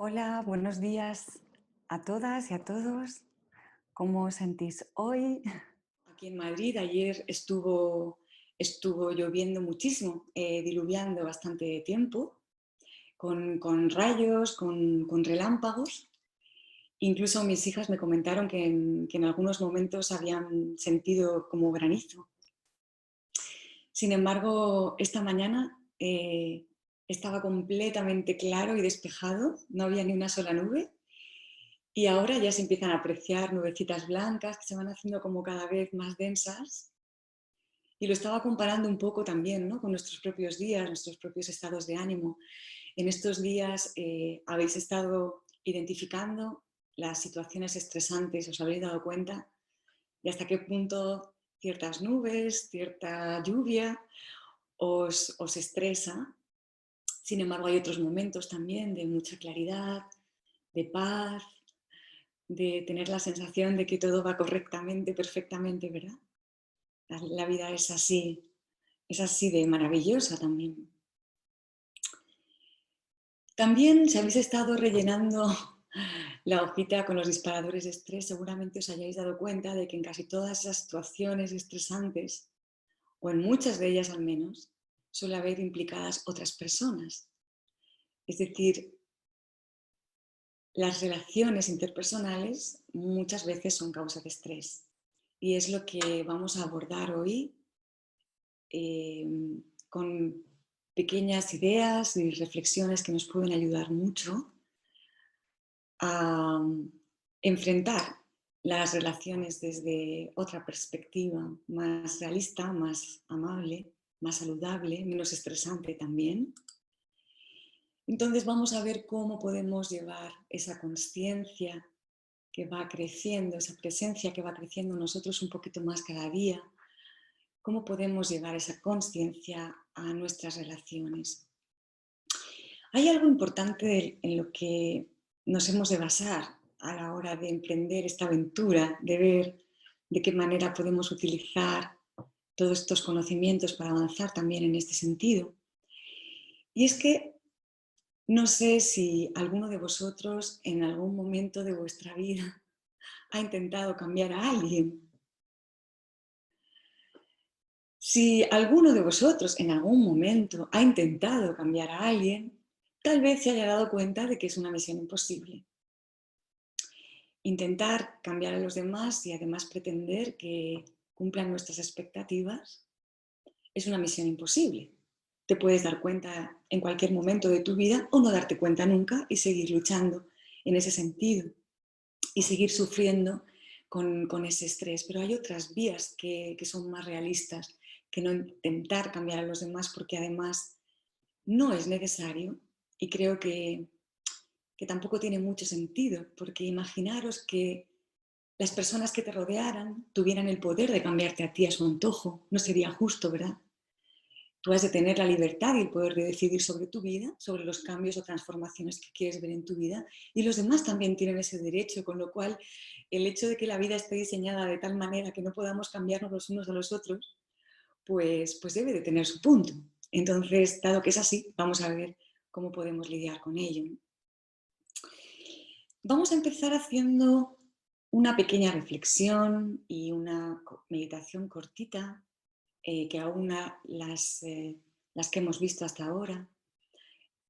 Hola, buenos días a todas y a todos. ¿Cómo os sentís hoy? Aquí en Madrid ayer estuvo lloviendo muchísimo, diluviando bastante tiempo, con rayos, con relámpagos. Incluso mis hijas me comentaron que en algunos momentos habían sentido como granizo. Sin embargo, esta mañana estaba completamente claro y despejado, no había ni una sola nube. Y ahora ya se empiezan a apreciar nubecitas blancas que se van haciendo como cada vez más densas. Y lo estaba comparando un poco también, ¿no?, con nuestros propios días, nuestros propios estados de ánimo. En estos días habéis estado identificando las situaciones estresantes, os habéis dado cuenta de hasta qué punto ciertas nubes, cierta lluvia os estresa. Sin embargo, hay otros momentos también de mucha claridad, de paz, de tener la sensación de que todo va correctamente, perfectamente, ¿verdad? La vida es así de maravillosa también. También, si habéis estado rellenando la hojita con los disparadores de estrés, seguramente os hayáis dado cuenta de que en casi todas esas situaciones estresantes, o en muchas de ellas al menos, suele haber implicadas otras personas. Es decir, las relaciones interpersonales muchas veces son causa de estrés. Y es lo que vamos a abordar hoy eh, con pequeñas ideas y reflexiones que nos pueden ayudar mucho a enfrentar las relaciones desde otra perspectiva más realista, más amable, más saludable, menos estresante también. Entonces vamos a ver cómo podemos llevar esa conciencia que va creciendo, esa presencia que va creciendo en nosotros un poquito más cada día, cómo podemos llevar esa conciencia a nuestras relaciones. Hay algo importante en lo que nos hemos de basar a la hora de emprender esta aventura, de ver de qué manera podemos utilizar todos estos conocimientos para avanzar también en este sentido. Y es que no sé si alguno de vosotros en algún momento de vuestra vida ha intentado cambiar a alguien. Si alguno de vosotros en algún momento ha intentado cambiar a alguien, tal vez se haya dado cuenta de que es una misión imposible. Intentar cambiar a los demás y además pretender que cumplan nuestras expectativas es una misión imposible. Te puedes dar cuenta en cualquier momento de tu vida o no darte cuenta nunca y seguir luchando en ese sentido y seguir sufriendo con ese estrés. Pero hay otras vías que son más realistas que no intentar cambiar a los demás, porque además no es necesario y creo que tampoco tiene mucho sentido, porque imaginaros que las personas que te rodearan tuvieran el poder de cambiarte a ti a su antojo. No sería justo, ¿verdad? Tú has de tener la libertad y el poder de decidir sobre tu vida, sobre los cambios o transformaciones que quieres ver en tu vida, y los demás también tienen ese derecho, con lo cual el hecho de que la vida esté diseñada de tal manera que no podamos cambiarnos los unos a los otros, pues debe de tener su punto. Entonces, dado que es así, vamos a ver cómo podemos lidiar con ello. Vamos a empezar haciendo una pequeña reflexión y una meditación cortita que aúna las que hemos visto hasta ahora.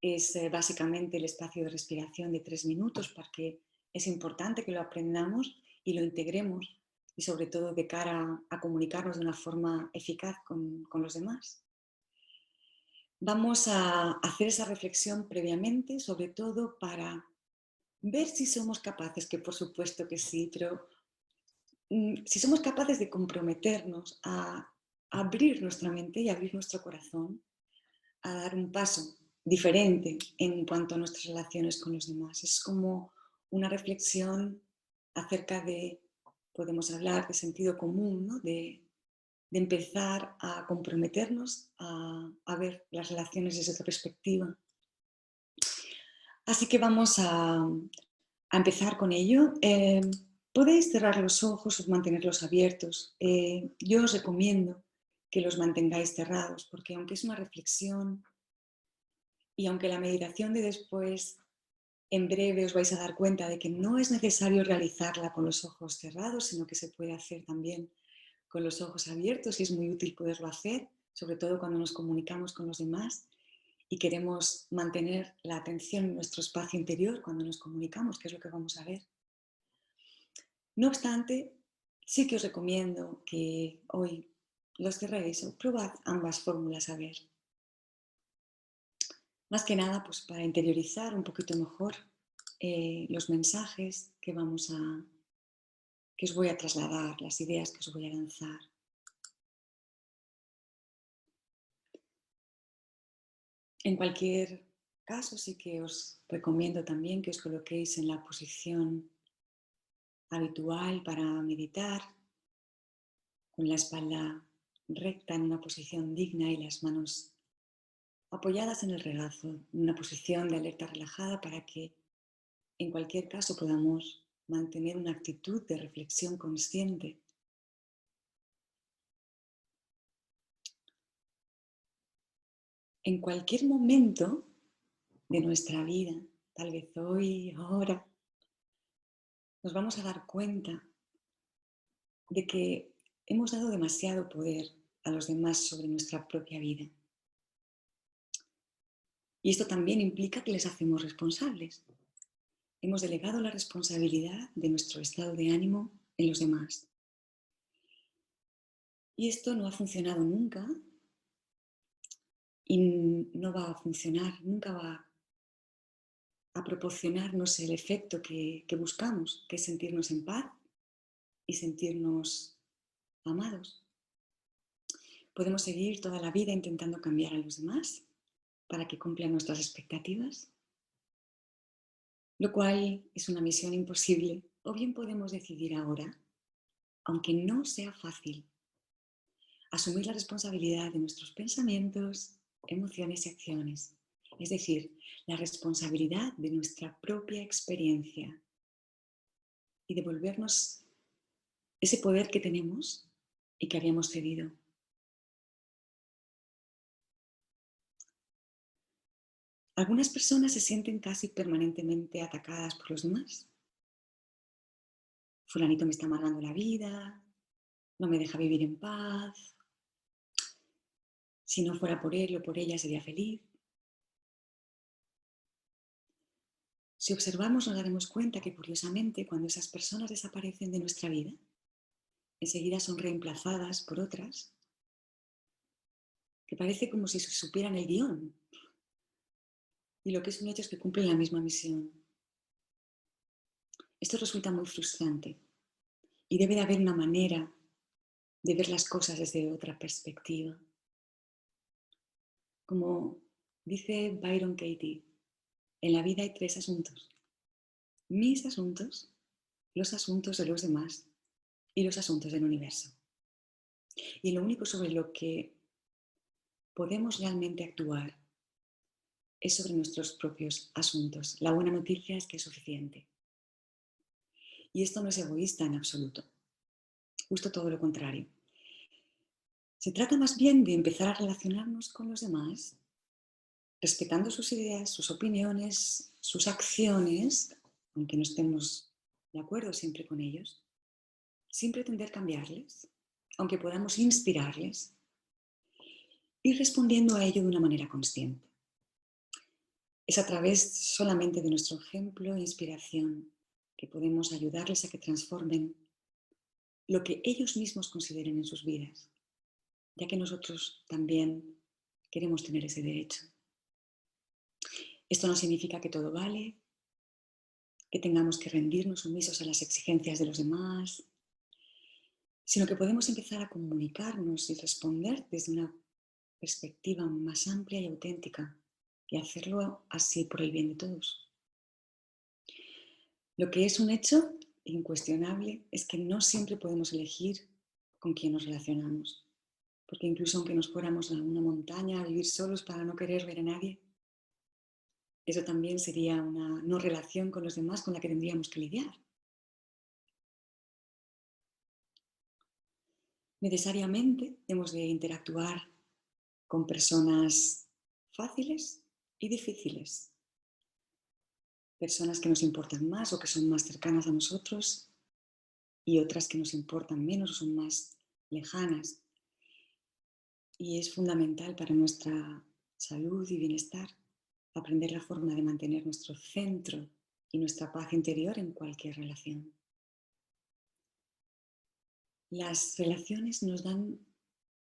Es básicamente el espacio de respiración de 3 minutos, porque es importante que lo aprendamos y lo integremos, y sobre todo de cara a comunicarnos de una forma eficaz con los demás. Vamos a hacer esa reflexión previamente, sobre todo para ver si somos capaces, que por supuesto que sí, pero si somos capaces de comprometernos a abrir nuestra mente y abrir nuestro corazón, a dar un paso diferente en cuanto a nuestras relaciones con los demás. Es como una reflexión acerca de, podemos hablar de sentido común, ¿no?, de empezar a comprometernos a ver las relaciones desde otra perspectiva. Así que vamos a empezar con ello. Podéis cerrar los ojos o mantenerlos abiertos. Yo os recomiendo que los mantengáis cerrados, porque aunque es una reflexión y aunque la meditación de después En breve os vais a dar cuenta de que no es necesario realizarla con los ojos cerrados, sino que se puede hacer también con los ojos abiertos y es muy útil poderlo hacer, sobre todo cuando nos comunicamos con los demás y queremos mantener la atención en nuestro espacio interior cuando nos comunicamos, que es lo que vamos a ver. No obstante, sí que os recomiendo que hoy los cerréis o probad ambas fórmulas a ver. Más que nada, pues para interiorizar un poquito mejor los mensajes que os voy a trasladar, las ideas que os voy a lanzar. En cualquier caso, sí que os recomiendo también que os coloquéis en la posición habitual para meditar, con la espalda recta en una posición digna y las manos apoyadas en el regazo, en una posición de alerta relajada para que en cualquier caso podamos mantener una actitud de reflexión consciente. En cualquier momento de nuestra vida, tal vez hoy, ahora, nos vamos a dar cuenta de que hemos dado demasiado poder a los demás sobre nuestra propia vida. Y esto también implica que les hacemos responsables. Hemos delegado la responsabilidad de nuestro estado de ánimo en los demás. Y esto no ha funcionado nunca y no va a funcionar, nunca va a proporcionarnos el efecto que buscamos, que es sentirnos en paz y sentirnos amados. Podemos seguir toda la vida intentando cambiar a los demás para que cumplan nuestras expectativas, lo cual es una misión imposible, o bien podemos decidir ahora, aunque no sea fácil, asumir la responsabilidad de nuestros pensamientos, emociones y acciones, es decir, la responsabilidad de nuestra propia experiencia y devolvernos ese poder que tenemos y que habíamos cedido. Algunas personas se sienten casi permanentemente atacadas por los demás. Fulanito me está amargando la vida, no me deja vivir en paz, si no fuera por él o por ella sería feliz. Si observamos nos daremos cuenta que curiosamente cuando esas personas desaparecen de nuestra vida, enseguida son reemplazadas por otras que parece como si supieran el guión. Y lo que es un hecho es que cumplen la misma misión. Esto resulta muy frustrante y debe de haber una manera de ver las cosas desde otra perspectiva. Como dice Byron Katie, en la vida hay tres asuntos: mis asuntos, los asuntos de los demás y los asuntos del universo. Y lo único sobre lo que podemos realmente actuar es sobre nuestros propios asuntos. La buena noticia es que es suficiente. Y esto no es egoísta en absoluto, justo todo lo contrario. Se trata más bien de empezar a relacionarnos con los demás, respetando sus ideas, sus opiniones, sus acciones, aunque no estemos de acuerdo siempre con ellos, sin pretender cambiarles, aunque podamos inspirarles, y respondiendo a ello de una manera consciente. Es a través solamente de nuestro ejemplo e inspiración que podemos ayudarles a que transformen lo que ellos mismos consideren en sus vidas, ya que nosotros también queremos tener ese derecho. Esto no significa que todo vale, que tengamos que rendirnos sumisos a las exigencias de los demás, sino que podemos empezar a comunicarnos y responder desde una perspectiva más amplia y auténtica y hacerlo así por el bien de todos. Lo que es un hecho incuestionable es que no siempre podemos elegir con quién nos relacionamos, porque incluso aunque nos fuéramos a una montaña a vivir solos para no querer ver a nadie, eso también sería una no relación con los demás con la que tendríamos que lidiar. Necesariamente hemos de interactuar con personas fáciles y difíciles. personas que nos importan más o que son más cercanas a nosotros y otras que nos importan menos o son más lejanas. Y es fundamental para nuestra salud y bienestar aprender la forma de mantener nuestro centro y nuestra paz interior en cualquier relación. Las relaciones nos dan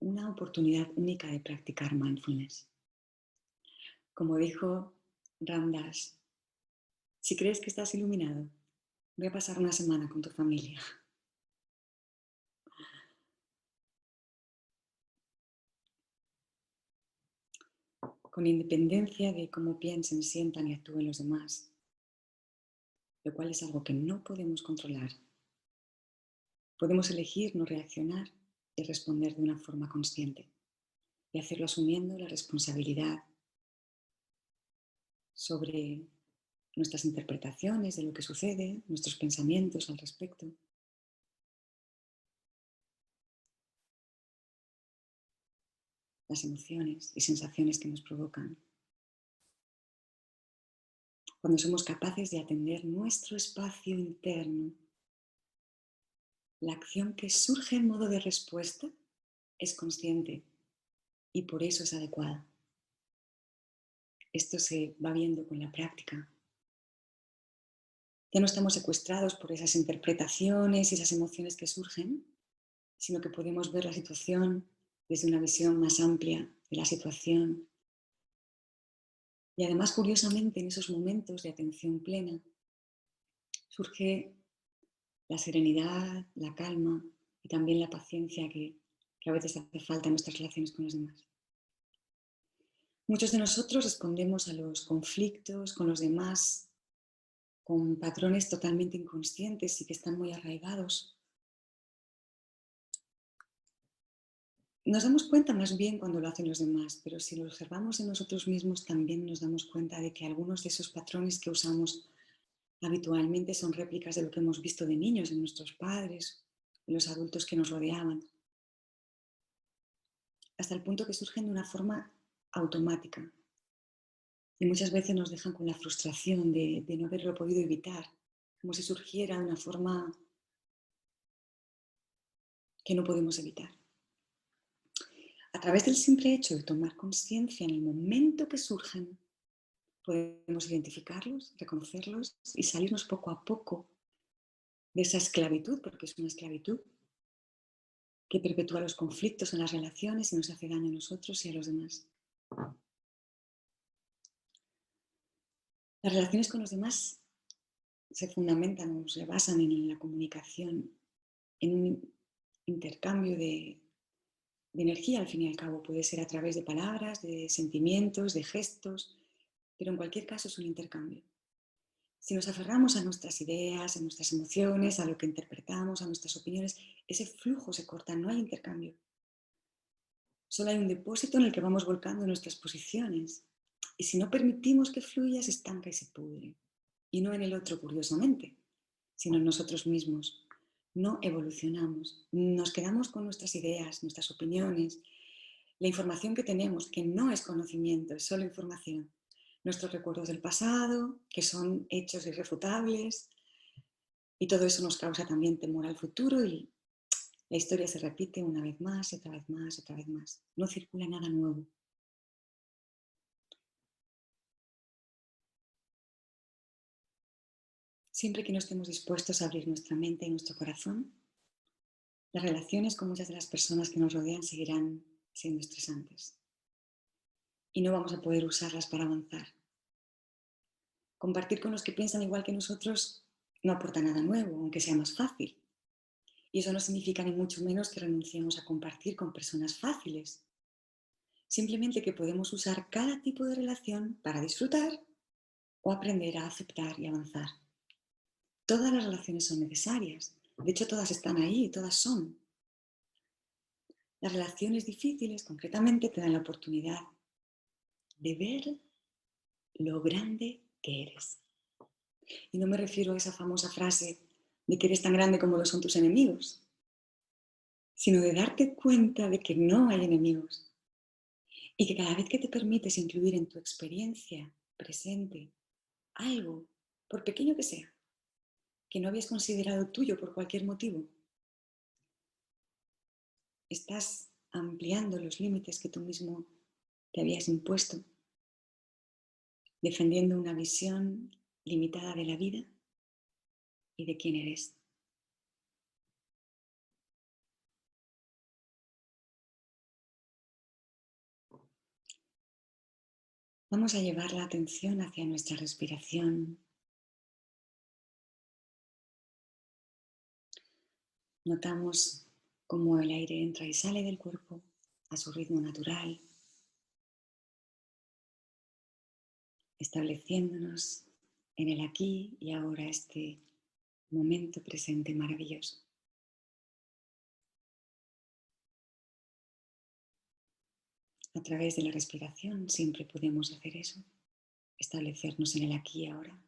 una oportunidad única de practicar mindfulness. Como dijo Ram Dass, si crees que estás iluminado, voy a pasar una semana con tu familia. Con independencia de cómo piensen, sientan y actúen los demás, lo cual es algo que no podemos controlar. Podemos elegir no reaccionar y responder de una forma consciente y hacerlo asumiendo la responsabilidad sobre nuestras interpretaciones de lo que sucede, nuestros pensamientos al respecto. Las emociones y sensaciones que nos provocan. Cuando somos capaces de atender nuestro espacio interno, la acción que surge en modo de respuesta es consciente y por eso es adecuada. Esto se va viendo con la práctica. Ya no estamos secuestrados por esas interpretaciones y esas emociones que surgen, sino que podemos ver la situación desde una visión más amplia de la situación. Y además, curiosamente, en esos momentos de atención plena, surge la serenidad, la calma y también la paciencia que a veces hace falta en nuestras relaciones con los demás. Muchos de nosotros respondemos a los conflictos con los demás con patrones totalmente inconscientes y que están muy arraigados. Nos damos cuenta más bien cuando lo hacen los demás, pero si lo observamos en nosotros mismos también nos damos cuenta de que algunos de esos patrones que usamos habitualmente son réplicas de lo que hemos visto de niños en nuestros padres, en los adultos que nos rodeaban, hasta el punto que surgen de una forma automática y muchas veces nos dejan con la frustración de no haberlo podido evitar, como si surgiera de una forma que no podemos evitar. A través del simple hecho de tomar conciencia en el momento que surgen, podemos identificarlos, reconocerlos y salirnos poco a poco de esa esclavitud, porque es una esclavitud que perpetúa los conflictos en las relaciones y nos hace daño a nosotros y a los demás. Las relaciones con los demás se fundamentan o se basan en la comunicación, en un intercambio de energía, al fin y al cabo. Puede ser a través de palabras, de sentimientos, de gestos, pero en cualquier caso es un intercambio. Si nos aferramos a nuestras ideas, a nuestras emociones, a lo que interpretamos, a nuestras opiniones, ese flujo se corta, no hay intercambio. Solo hay un depósito en el que vamos volcando nuestras posiciones. Y si no permitimos que fluya, se estanca y se pudre. Y no en el otro, curiosamente, sino en nosotros mismos. No evolucionamos. Nos quedamos con nuestras ideas, nuestras opiniones, la información que tenemos, que no es conocimiento, es solo información. Nuestros recuerdos del pasado, que son hechos irrefutables, y todo eso nos causa también temor al futuro y la historia se repite una vez más y otra vez más y otra vez más. No circula nada nuevo. Siempre que no estemos dispuestos a abrir nuestra mente y nuestro corazón, las relaciones con muchas de las personas que nos rodean seguirán siendo estresantes y no vamos a poder usarlas para avanzar. Compartir con los que piensan igual que nosotros no aporta nada nuevo, aunque sea más fácil. Y eso no significa ni mucho menos que renunciemos a compartir con personas fáciles. Simplemente que podemos usar cada tipo de relación para disfrutar o aprender a aceptar y avanzar. Todas las relaciones son necesarias. De hecho, todas están ahí, todas son. Las relaciones difíciles, concretamente, te dan la oportunidad de ver lo grande que eres. Y no me refiero a esa famosa frase de que eres tan grande como lo son tus enemigos, sino de darte cuenta de que no hay enemigos y que cada vez que te permites incluir en tu experiencia presente algo por pequeño que sea, que no habías considerado tuyo por cualquier motivo. Estás ampliando los límites que tú mismo te habías impuesto, defendiendo una visión limitada de la vida y de quién eres. Vamos a llevar la atención hacia nuestra respiración. Notamos cómo el aire entra y sale del cuerpo a su ritmo natural, estableciéndonos en el aquí y ahora, este momento presente maravilloso. A través de la respiración siempre podemos hacer eso, establecernos en el aquí y ahora.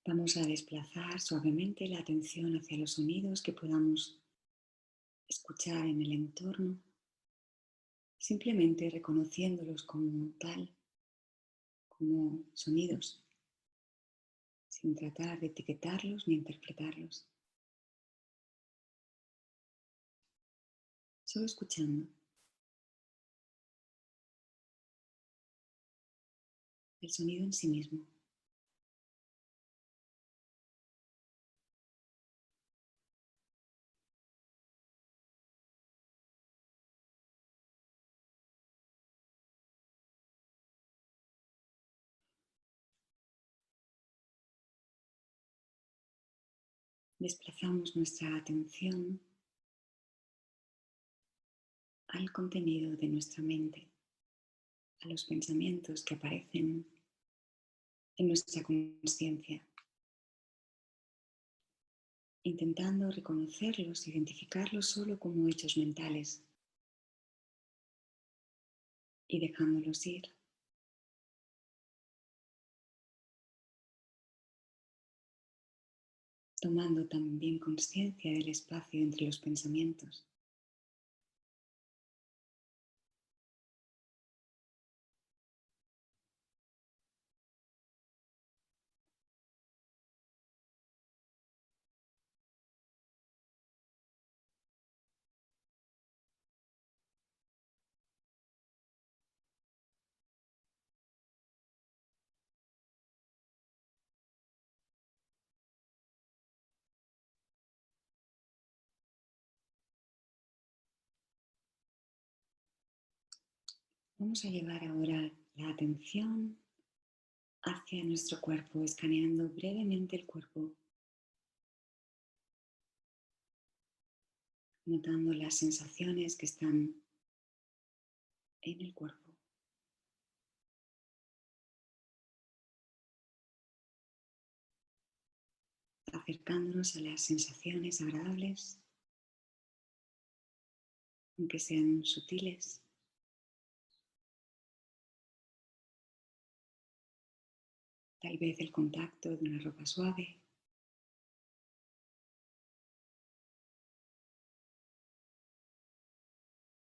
Vamos a desplazar suavemente la atención hacia los sonidos que podamos escuchar en el entorno, simplemente reconociéndolos como tal, como sonidos, sin tratar de etiquetarlos ni interpretarlos. Solo escuchando el sonido en sí mismo. Desplazamos nuestra atención al contenido de nuestra mente, a los pensamientos que aparecen en nuestra conciencia, intentando reconocerlos, identificarlos solo como hechos mentales y dejándolos ir. Tomando también conciencia del espacio entre los pensamientos. Vamos a llevar ahora la atención hacia nuestro cuerpo, escaneando brevemente el cuerpo, notando las sensaciones que están en el cuerpo. Acercándonos a las sensaciones agradables, aunque sean sutiles. Tal vez el contacto de una ropa suave,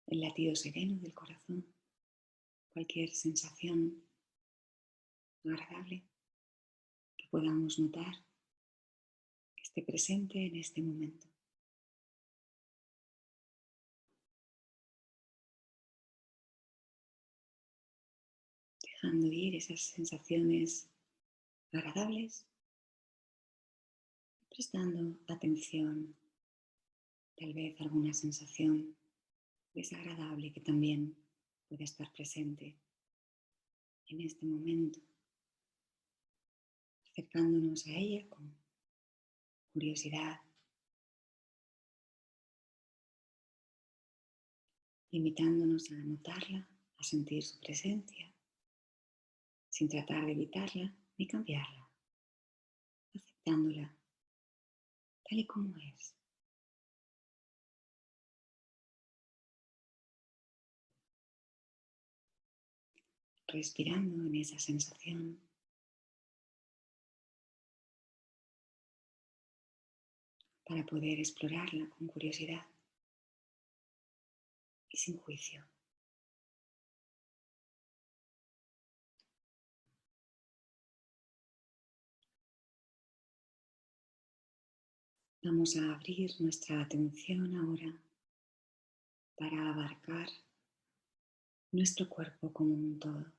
el latido sereno del corazón, cualquier sensación agradable que podamos notar que esté presente en este momento. Dejando ir esas sensaciones agradables, prestando atención, tal vez alguna sensación desagradable que también puede estar presente en este momento, acercándonos a ella con curiosidad, invitándonos a notarla, a sentir su presencia, sin tratar de evitarla ni cambiarla, aceptándola tal y como es. respirando en esa sensación, para poder explorarla con curiosidad y sin juicio. Vamos a abrir nuestra atención ahora para abarcar nuestro cuerpo como un todo,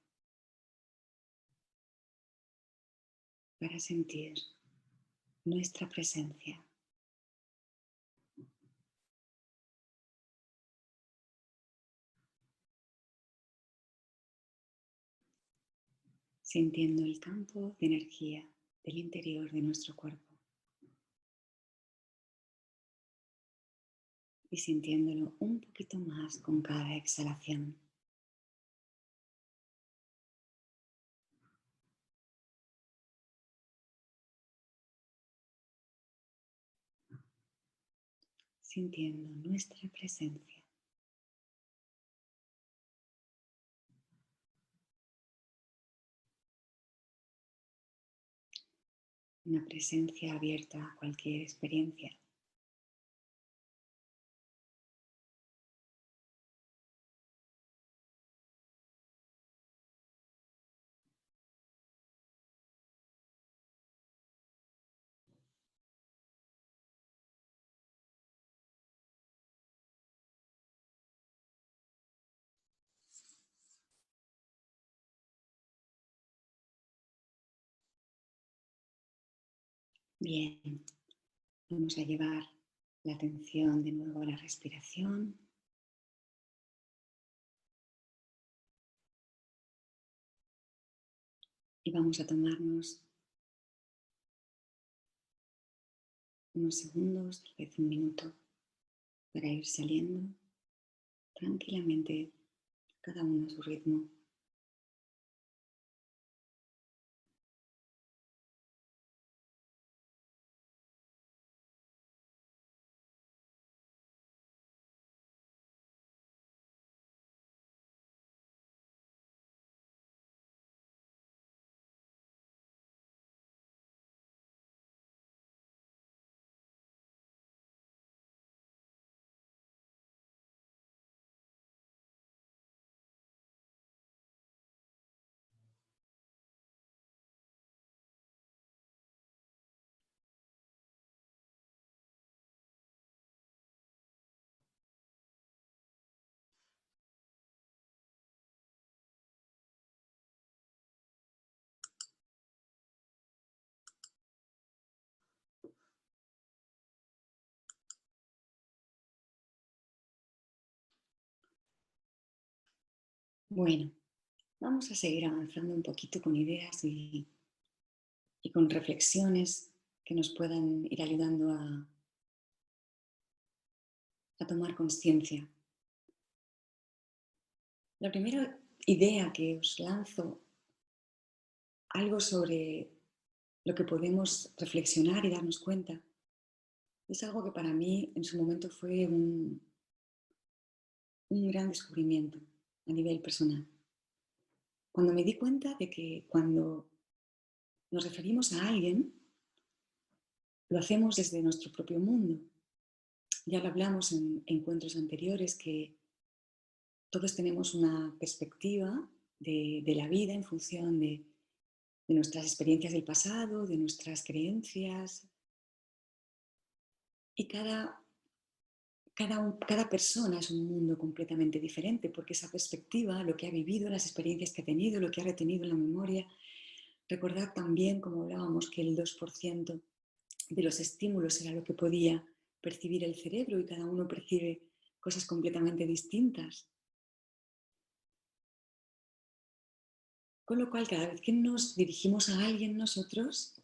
para sentir nuestra presencia, sintiendo el campo de energía del interior de nuestro cuerpo y sintiéndolo un poquito más con cada exhalación. Sintiendo nuestra presencia. Una presencia abierta a cualquier experiencia. Bien, vamos a llevar la atención de nuevo a la respiración. Y vamos a tomarnos unos segundos, tal vez un minuto, para ir saliendo tranquilamente, cada uno a su ritmo. Bueno, vamos a seguir avanzando un poquito con ideas y con reflexiones que nos puedan ir ayudando a tomar conciencia. La primera idea que os lanzo, algo sobre lo que podemos reflexionar y darnos cuenta, es algo que para mí en su momento fue un gran descubrimiento a nivel personal. Cuando me di cuenta de que cuando nos referimos a alguien, lo hacemos desde nuestro propio mundo. Ya lo hablamos en encuentros anteriores, que todos tenemos una perspectiva de la vida en función de nuestras experiencias del pasado, de nuestras creencias, y cada persona es un mundo completamente diferente, porque esa perspectiva, lo que ha vivido, las experiencias que ha tenido, lo que ha retenido en la memoria. Recordad también, como hablábamos, que el 2% de los estímulos era lo que podía percibir el cerebro, y cada uno percibe cosas completamente distintas. Con lo cual, cada vez que nos dirigimos a alguien nosotros,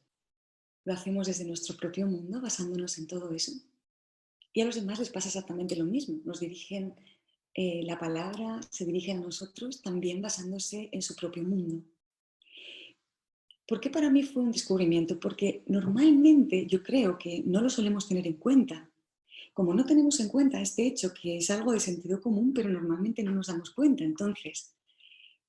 lo hacemos desde nuestro propio mundo, basándonos en todo eso. Y a los demás les pasa exactamente lo mismo. Nos dirigen la palabra, se dirigen a nosotros también basándose en su propio mundo. ¿Por qué para mí fue un descubrimiento? Porque normalmente yo creo que no lo solemos tener en cuenta. Como no tenemos en cuenta este hecho, que es algo de sentido común, pero normalmente no nos damos cuenta. Entonces,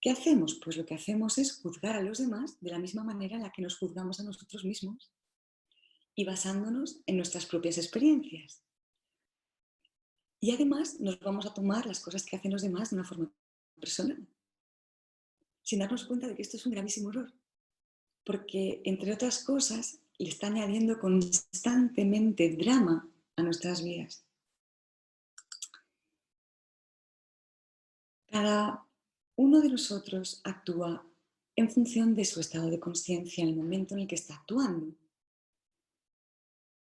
¿Qué hacemos? Pues lo que hacemos es juzgar a los demás de la misma manera en la que nos juzgamos a nosotros mismos y basándonos en nuestras propias experiencias. Y además nos vamos a tomar las cosas que hacen los demás de una forma personal, sin darnos cuenta de que esto es un gravísimo error. Porque, entre otras cosas, le está añadiendo constantemente drama a nuestras vidas. Cada uno de nosotros actúa en función de su estado de conciencia en el momento en el que está actuando,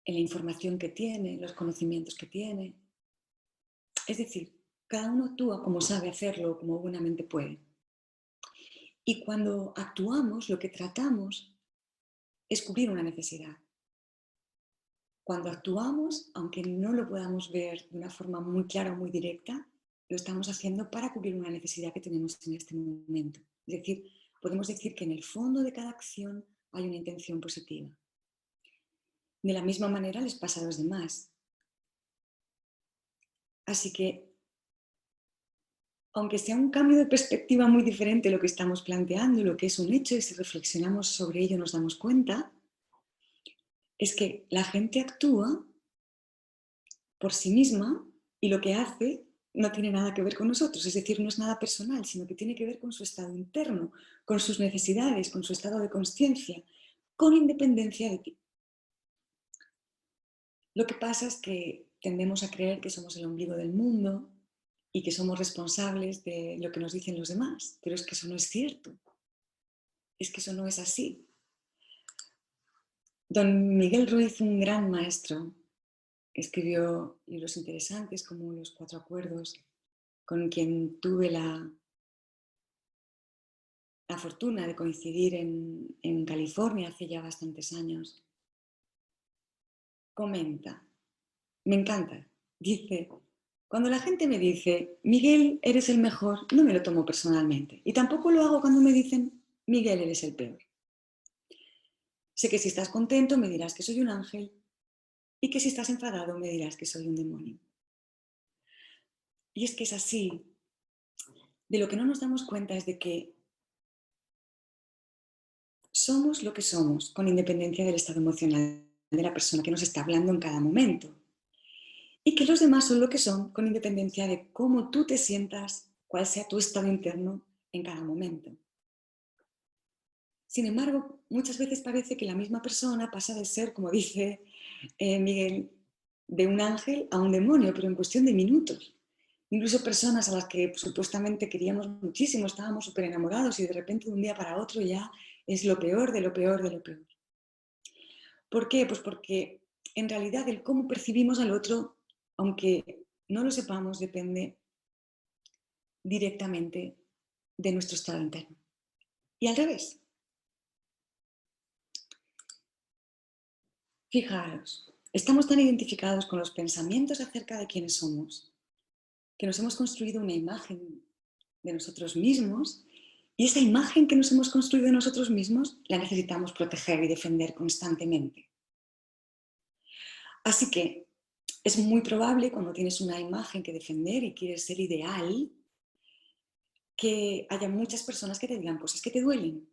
en la información que tiene, los conocimientos que tiene. Es decir, cada uno actúa como sabe hacerlo, como buenamente puede. Y cuando actuamos, lo que tratamos es cubrir una necesidad. Cuando actuamos, aunque no lo podamos ver de una forma muy clara o muy directa, lo estamos haciendo para cubrir una necesidad que tenemos en este momento. Es decir, podemos decir que en el fondo de cada acción hay una intención positiva. De la misma manera les pasa a los demás. Así que, aunque sea un cambio de perspectiva muy diferente lo que estamos planteando, lo que es un hecho, y si reflexionamos sobre ello nos damos cuenta, es que la gente actúa por sí misma y lo que hace no tiene nada que ver con nosotros, es decir, no es nada personal, sino que tiene que ver con su estado interno, con sus necesidades, con su estado de conciencia, con independencia de ti. Lo que pasa es que tendemos a creer que somos el ombligo del mundo y que somos responsables de lo que nos dicen los demás, pero es que eso no es cierto, es que eso no es así. Don Miguel Ruiz, un gran maestro, escribió libros interesantes como Los Cuatro Acuerdos, con quien tuve la fortuna de coincidir en California hace ya bastantes años. Comenta, me encanta, dice, cuando la gente me dice, Miguel, eres el mejor, no me lo tomo personalmente. Y tampoco lo hago cuando me dicen, Miguel, eres el peor. Sé que si estás contento me dirás que soy un ángel y que si estás enfadado me dirás que soy un demonio. Y es que es así. De lo que no nos damos cuenta es de que somos lo que somos, con independencia del estado emocional de la persona que nos está hablando en cada momento. Y que los demás son lo que son, con independencia de cómo tú te sientas, cuál sea tu estado interno en cada momento. Sin embargo, muchas veces parece que la misma persona pasa de ser, como dice Miguel, de un ángel a un demonio, pero en cuestión de minutos. Incluso personas a las que supuestamente queríamos muchísimo, estábamos súper enamorados y de repente de un día para otro ya es lo peor de lo peor de lo peor. ¿Por qué? Pues porque en realidad el cómo percibimos al otro, aunque no lo sepamos, depende directamente de nuestro estado interno. Y al revés. Fijaros, estamos tan identificados con los pensamientos acerca de quiénes somos, que nos hemos construido una imagen de nosotros mismos y esa imagen que nos hemos construido de nosotros mismos la necesitamos proteger y defender constantemente. Así que es muy probable cuando tienes una imagen que defender y quieres ser ideal, que haya muchas personas que te digan cosas que te duelen.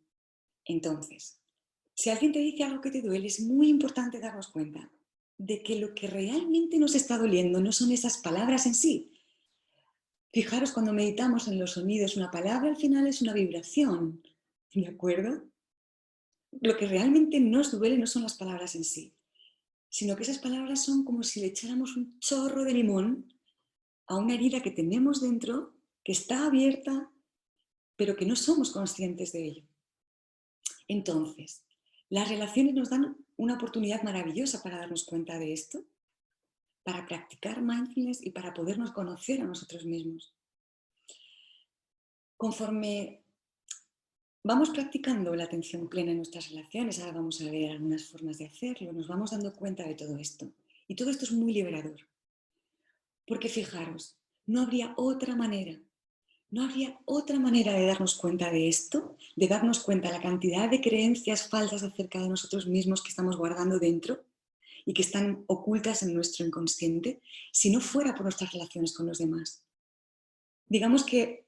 Entonces, si alguien te dice algo que te duele, es muy importante darnos cuenta de que lo que realmente nos está doliendo no son esas palabras en sí. Fijaros, cuando meditamos en los sonidos, una palabra al final es una vibración, ¿de acuerdo? Lo que realmente nos duele no son las palabras en sí, sino que esas palabras son como si le echáramos un chorro de limón a una herida que tenemos dentro, que está abierta, pero que no somos conscientes de ello. Entonces, las relaciones nos dan una oportunidad maravillosa para darnos cuenta de esto, para practicar mindfulness y para podernos conocer a nosotros mismos. Conforme vamos practicando la atención plena en nuestras relaciones, ahora vamos a ver algunas formas de hacerlo, nos vamos dando cuenta de todo esto. Y todo esto es muy liberador. Porque fijaros, no habría otra manera de darnos cuenta de esto, de darnos cuenta de la cantidad de creencias falsas acerca de nosotros mismos que estamos guardando dentro y que están ocultas en nuestro inconsciente, si no fuera por nuestras relaciones con los demás. Digamos que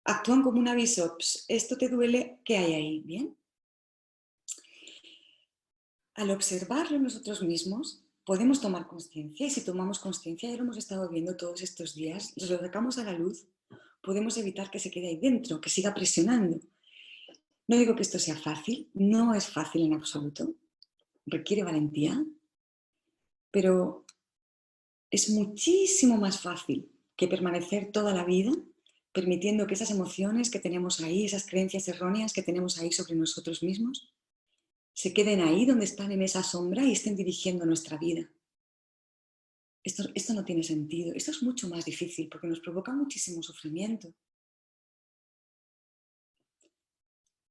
actúan como un aviso. Esto te duele, ¿qué hay ahí? Bien. Al observarlo nosotros mismos, podemos tomar conciencia, y si tomamos conciencia, ya lo hemos estado viendo todos estos días, lo sacamos a la luz, podemos evitar que se quede ahí dentro, que siga presionando. No digo que esto sea fácil, no es fácil en absoluto, requiere valentía, pero es muchísimo más fácil que permanecer toda la vida permitiendo que esas emociones que tenemos ahí, esas creencias erróneas que tenemos ahí sobre nosotros mismos, se queden ahí donde están en esa sombra y estén dirigiendo nuestra vida. Esto no tiene sentido, esto es mucho más difícil porque nos provoca muchísimo sufrimiento.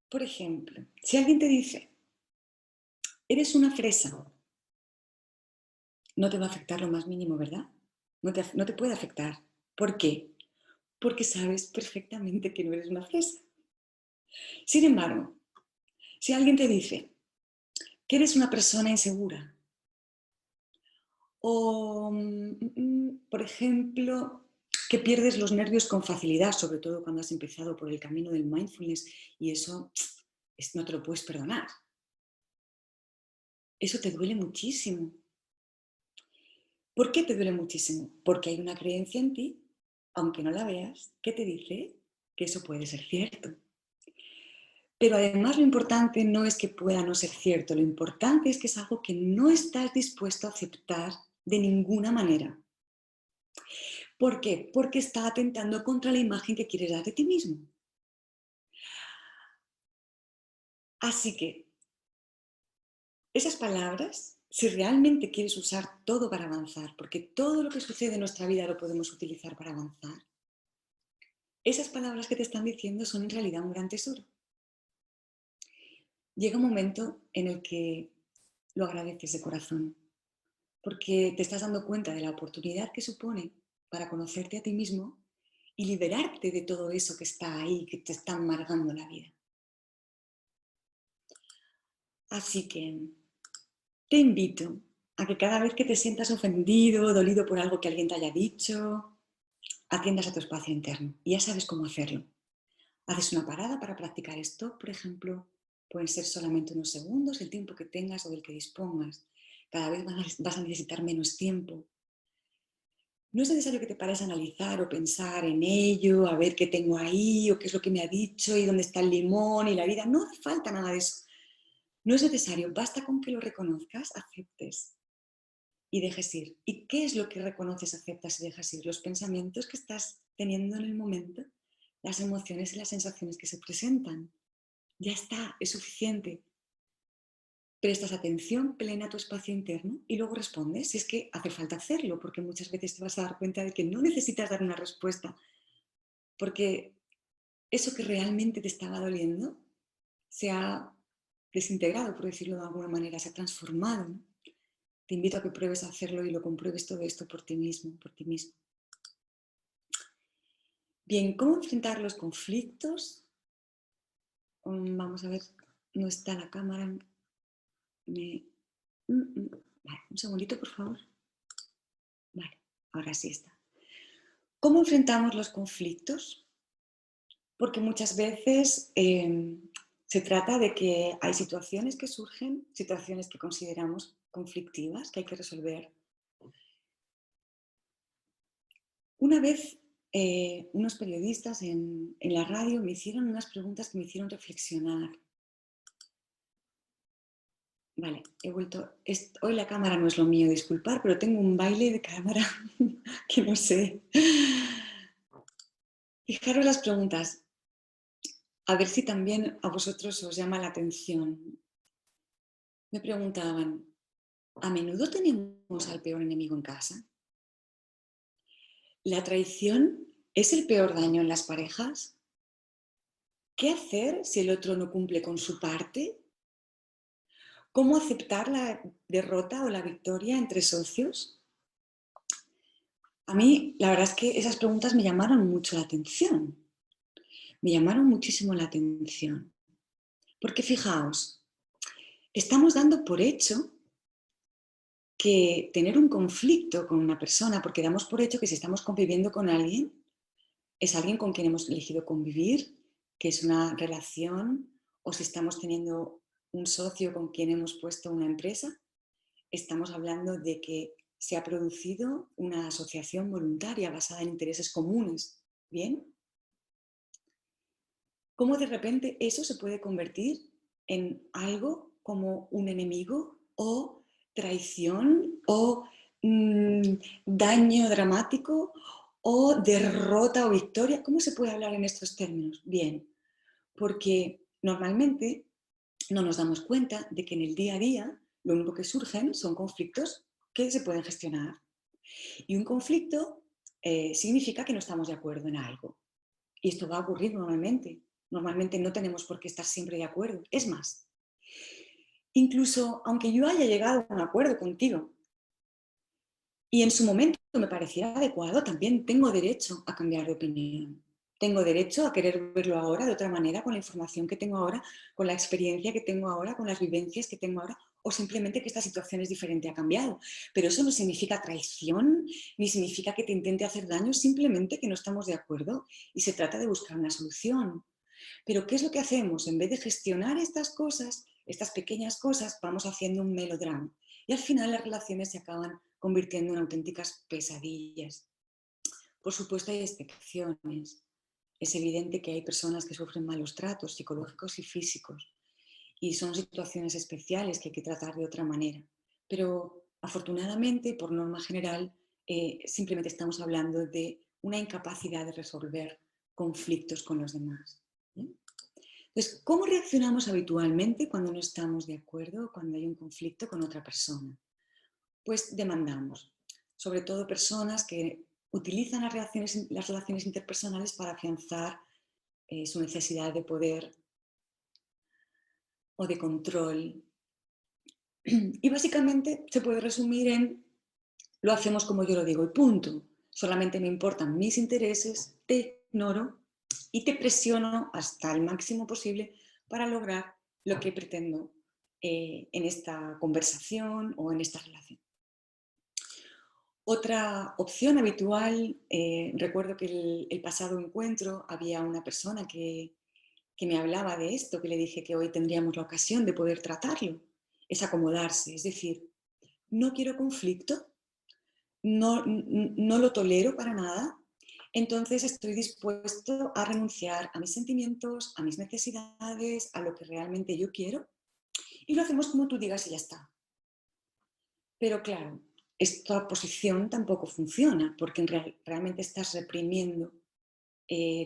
Por ejemplo, si alguien te dice, eres una fresa, no te va a afectar lo más mínimo, ¿verdad? No te puede afectar. ¿Por qué? Porque sabes perfectamente que no eres una fresa. Sin embargo, si alguien te dice que eres una persona insegura, o, por ejemplo, que pierdes los nervios con facilidad, sobre todo cuando has empezado por el camino del mindfulness, y eso no te lo puedes perdonar. Eso te duele muchísimo. ¿Por qué te duele muchísimo? Porque hay una creencia en ti, aunque no la veas, que te dice que eso puede ser cierto. Pero además lo importante no es que pueda no ser cierto, lo importante es que es algo que no estás dispuesto a aceptar de ninguna manera. ¿Por qué? Porque está atentando contra la imagen que quieres dar de ti mismo. Así que esas palabras, si realmente quieres usar todo para avanzar, porque todo lo que sucede en nuestra vida lo podemos utilizar para avanzar, esas palabras que te están diciendo son en realidad un gran tesoro. Llega un momento en el que lo agradeces de corazón, porque te estás dando cuenta de la oportunidad que supone para conocerte a ti mismo y liberarte de todo eso que está ahí, que te está amargando la vida. Así que te invito a que cada vez que te sientas ofendido, dolido por algo que alguien te haya dicho, atiendas a tu espacio interno y ya sabes cómo hacerlo. Haces una parada para practicar esto, por ejemplo, pueden ser solamente unos segundos, el tiempo que tengas o del que dispongas. Cada vez vas a necesitar menos tiempo. No es necesario que te pares a analizar o pensar en ello, a ver qué tengo ahí o qué es lo que me ha dicho y dónde está el limón y la vida. No hace falta nada de eso. No es necesario, basta con que lo reconozcas, aceptes y dejes ir. ¿Y qué es lo que reconoces, aceptas y dejas ir? Los pensamientos que estás teniendo en el momento, las emociones y las sensaciones que se presentan. Ya está, es suficiente. Prestas atención plena a tu espacio interno y luego respondes si es que hace falta hacerlo, porque muchas veces te vas a dar cuenta de que no necesitas dar una respuesta, porque eso que realmente te estaba doliendo se ha desintegrado, por decirlo de alguna manera, se ha transformado, ¿no? Te invito a que pruebes a hacerlo y lo compruebes todo esto por ti mismo, por ti mismo. Bien, ¿cómo enfrentar los conflictos? Vamos a ver, no está la cámara. Vale, un segundito, por favor. Vale, ahora sí está. ¿Cómo enfrentamos los conflictos? Porque muchas veces se trata de que hay situaciones que surgen, situaciones que consideramos conflictivas, que hay que resolver. Una vez unos periodistas en la radio me hicieron unas preguntas que me hicieron reflexionar. Vale, he vuelto. Hoy la cámara no es lo mío, disculpar, pero tengo un baile de cámara que no sé. Fijaros las preguntas, a ver si también a vosotros os llama la atención. Me preguntaban, ¿a menudo tenemos al peor enemigo en casa? ¿La traición es el peor daño en las parejas? ¿Qué hacer si el otro no cumple con su parte? ¿Cómo aceptar la derrota o la victoria entre socios? A mí, la verdad es que esas preguntas me llamaron mucho la atención. Me llamaron muchísimo la atención. Porque fijaos, estamos dando por hecho que tener un conflicto con una persona, porque damos por hecho que si estamos conviviendo con alguien, es alguien con quien hemos elegido convivir, que es una relación, o si estamos teniendo un socio con quien hemos puesto una empresa, estamos hablando de que se ha producido una asociación voluntaria basada en intereses comunes. ¿Bien? ¿Cómo de repente eso se puede convertir en algo como un enemigo o traición o daño dramático o derrota o victoria? ¿Cómo se puede hablar en estos términos? Bien, porque normalmente no nos damos cuenta de que en el día a día lo único que surgen son conflictos que se pueden gestionar. Y un conflicto significa que no estamos de acuerdo en algo. Y esto va a ocurrir normalmente. Normalmente no tenemos por qué estar siempre de acuerdo. Es más, incluso aunque yo haya llegado a un acuerdo contigo y en su momento me pareciera adecuado, también tengo derecho a cambiar de opinión. Tengo derecho a querer verlo ahora de otra manera, con la información que tengo ahora, con la experiencia que tengo ahora, con las vivencias que tengo ahora, o simplemente que esta situación es diferente, ha cambiado. Pero eso no significa traición, ni significa que te intente hacer daño, simplemente que no estamos de acuerdo y se trata de buscar una solución. Pero ¿qué es lo que hacemos? En vez de gestionar estas cosas, estas pequeñas cosas, vamos haciendo un melodrama. Y al final las relaciones se acaban convirtiendo en auténticas pesadillas. Por supuesto hay excepciones. Es evidente que hay personas que sufren malos tratos psicológicos y físicos. Y son situaciones especiales que hay que tratar de otra manera. Pero afortunadamente, por norma general, simplemente estamos hablando de una incapacidad de resolver conflictos con los demás. Entonces, ¿cómo reaccionamos habitualmente cuando no estamos de acuerdo, cuando hay un conflicto con otra persona? Pues demandamos, sobre todo personas que utilizan las relaciones interpersonales para afianzar su necesidad de poder o de control. Y básicamente se puede resumir en lo hacemos como yo lo digo y punto. Solamente me importan mis intereses, te ignoro y te presiono hasta el máximo posible para lograr lo que pretendo en esta conversación o en esta relación. Otra opción habitual, recuerdo que el pasado encuentro había una persona que me hablaba de esto, que le dije que hoy tendríamos la ocasión de poder tratarlo, es acomodarse, es decir, no quiero conflicto, no lo tolero para nada, entonces estoy dispuesto a renunciar a mis sentimientos, a mis necesidades, a lo que realmente yo quiero y lo hacemos como tú digas y ya está. Pero claro, esta posición tampoco funciona porque realmente estás reprimiendo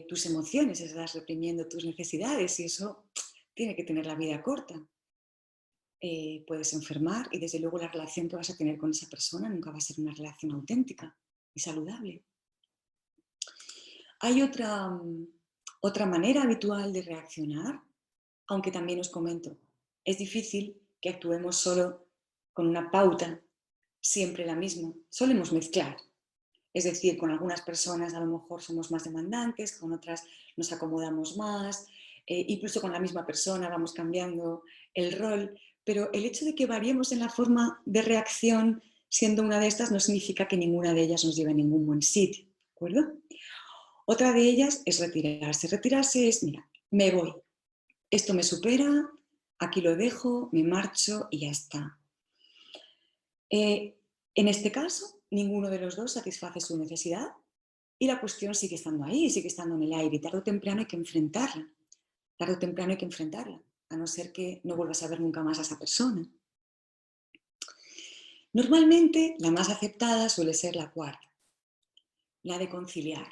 tus emociones, estás reprimiendo tus necesidades y eso tiene que tener la vida corta. Puedes enfermar y desde luego la relación que vas a tener con esa persona nunca va a ser una relación auténtica y saludable. Hay otra manera habitual de reaccionar, aunque también os comento, es difícil que actuemos solo con una pauta, siempre la misma. Solemos mezclar. Es decir, con algunas personas a lo mejor somos más demandantes, con otras nos acomodamos más, incluso con la misma persona vamos cambiando el rol, pero el hecho de que variemos en la forma de reacción siendo una de estas no significa que ninguna de ellas nos lleve a ningún buen sitio, ¿de acuerdo? Otra de ellas es retirarse. Retirarse es, mira, me voy, esto me supera, aquí lo dejo, me marcho y ya está. En este caso, ninguno de los dos satisface su necesidad y la cuestión sigue estando ahí, sigue estando en el aire y tarde o temprano hay que enfrentarla. Tarde o temprano hay que enfrentarla, a no ser que no vuelvas a ver nunca más a esa persona. Normalmente, la más aceptada suele ser la cuarta, la de conciliar.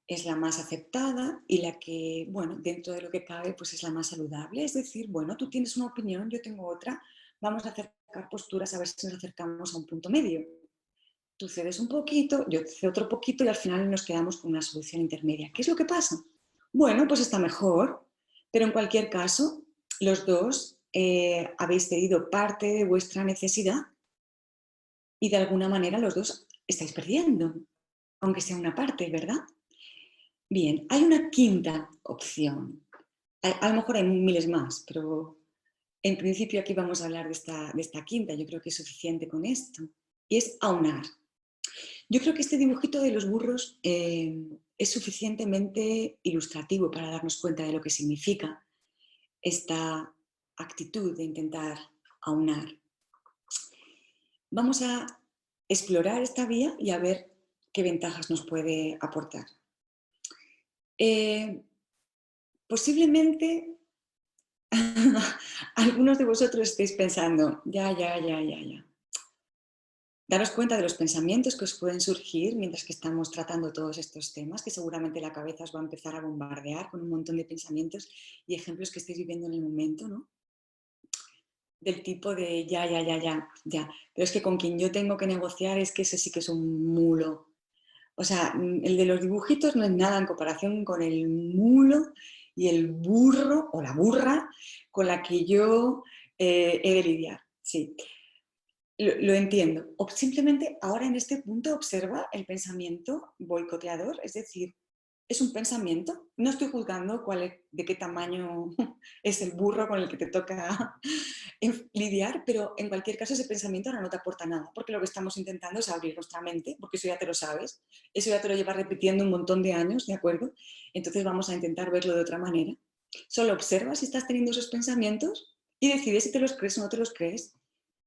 Es la más aceptada y la que, bueno, dentro de lo que cabe, pues es la más saludable. Es decir, bueno, tú tienes una opinión, yo tengo otra, vamos a acercar posturas a ver si nos acercamos a un punto medio. Tú cedes un poquito, yo cedo otro poquito y al final nos quedamos con una solución intermedia. ¿Qué es lo que pasa? Bueno, pues está mejor, pero en cualquier caso, los dos habéis cedido parte de vuestra necesidad y de alguna manera los dos estáis perdiendo, aunque sea una parte, ¿verdad? Bien, hay una quinta opción. A lo mejor hay miles más, pero en principio aquí vamos a hablar de esta quinta. Yo creo que es suficiente con esto. Y es aunar. Yo creo que este dibujito de los burros es suficientemente ilustrativo para darnos cuenta de lo que significa esta actitud de intentar aunar. Vamos a explorar esta vía y a ver qué ventajas nos puede aportar. Posiblemente algunos de vosotros estéis pensando, ya. Daros cuenta de los pensamientos que os pueden surgir mientras que estamos tratando todos estos temas, que seguramente la cabeza os va a empezar a bombardear con un montón de pensamientos y ejemplos que estéis viviendo en el momento, ¿no? Del tipo de ya. Pero es que con quien yo tengo que negociar es que ese sí que es un mulo. O sea, el de los dibujitos no es nada en comparación con el mulo y el burro o la burra con la que yo he de lidiar. Sí, lo entiendo. O simplemente ahora en este punto observa el pensamiento boicoteador, es decir, es un pensamiento. No estoy juzgando de qué tamaño es el burro con el que te toca lidiar, pero en cualquier caso ese pensamiento ahora no te aporta nada, porque lo que estamos intentando es abrir nuestra mente, porque eso ya te lo sabes, eso ya te lo llevas repitiendo un montón de años, ¿de acuerdo? Entonces vamos a intentar verlo de otra manera. Solo observa si estás teniendo esos pensamientos y decides si te los crees o no te los crees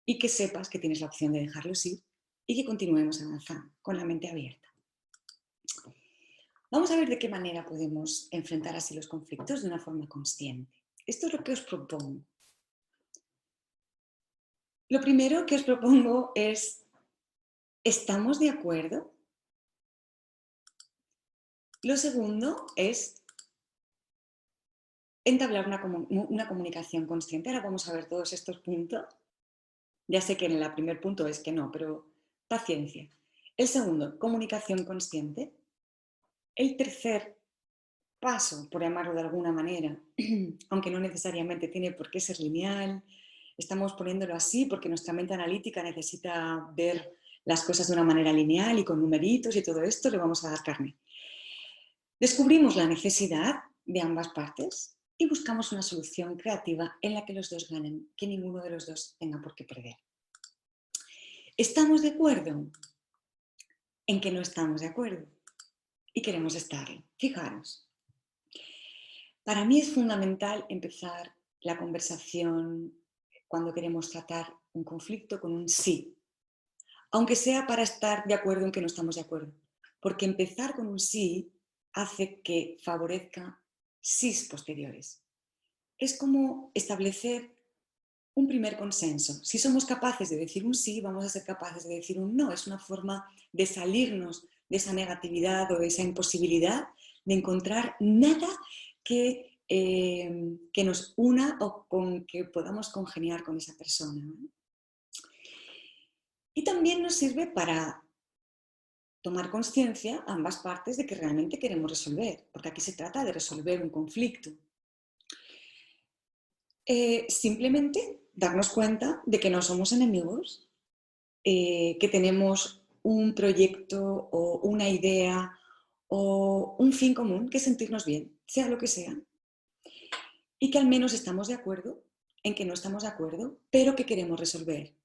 y que sepas que tienes la opción de dejarlos ir y que continuemos avanzando con la mente abierta. Vamos a ver de qué manera podemos enfrentar así los conflictos de una forma consciente. Esto es lo que os propongo. Lo primero que os propongo es, ¿estamos de acuerdo? Lo segundo es entablar una comunicación consciente. Ahora vamos a ver todos estos puntos. Ya sé que en el primer punto es que no, pero paciencia. El segundo, comunicación consciente. El tercer paso, por llamarlo de alguna manera, aunque no necesariamente tiene por qué ser lineal, estamos poniéndolo así porque nuestra mente analítica necesita ver las cosas de una manera lineal y con numeritos y todo esto, le vamos a dar carne. Descubrimos la necesidad de ambas partes y buscamos una solución creativa en la que los dos ganen, que ninguno de los dos tenga por qué perder. ¿Estamos de acuerdo en que no estamos de acuerdo? Y queremos estarlo. Fijaros. Para mí es fundamental empezar la conversación cuando queremos tratar un conflicto con un sí, aunque sea para estar de acuerdo en que no estamos de acuerdo, porque empezar con un sí hace que favorezca sís posteriores. Es como establecer un primer consenso. Si somos capaces de decir un sí, vamos a ser capaces de decir un no. Es una forma de salirnos de esa negatividad o de esa imposibilidad de encontrar nada que nos una o con que podamos congeniar con esa persona, ¿no? Y también nos sirve para tomar conciencia ambas partes de que realmente queremos resolver, porque aquí se trata de resolver un conflicto. Simplemente darnos cuenta de que no somos enemigos, que tenemos un proyecto o una idea o un fin común, que es sentirnos bien, sea lo que sea, y que al menos estamos de acuerdo en que no estamos de acuerdo, pero que queremos resolver.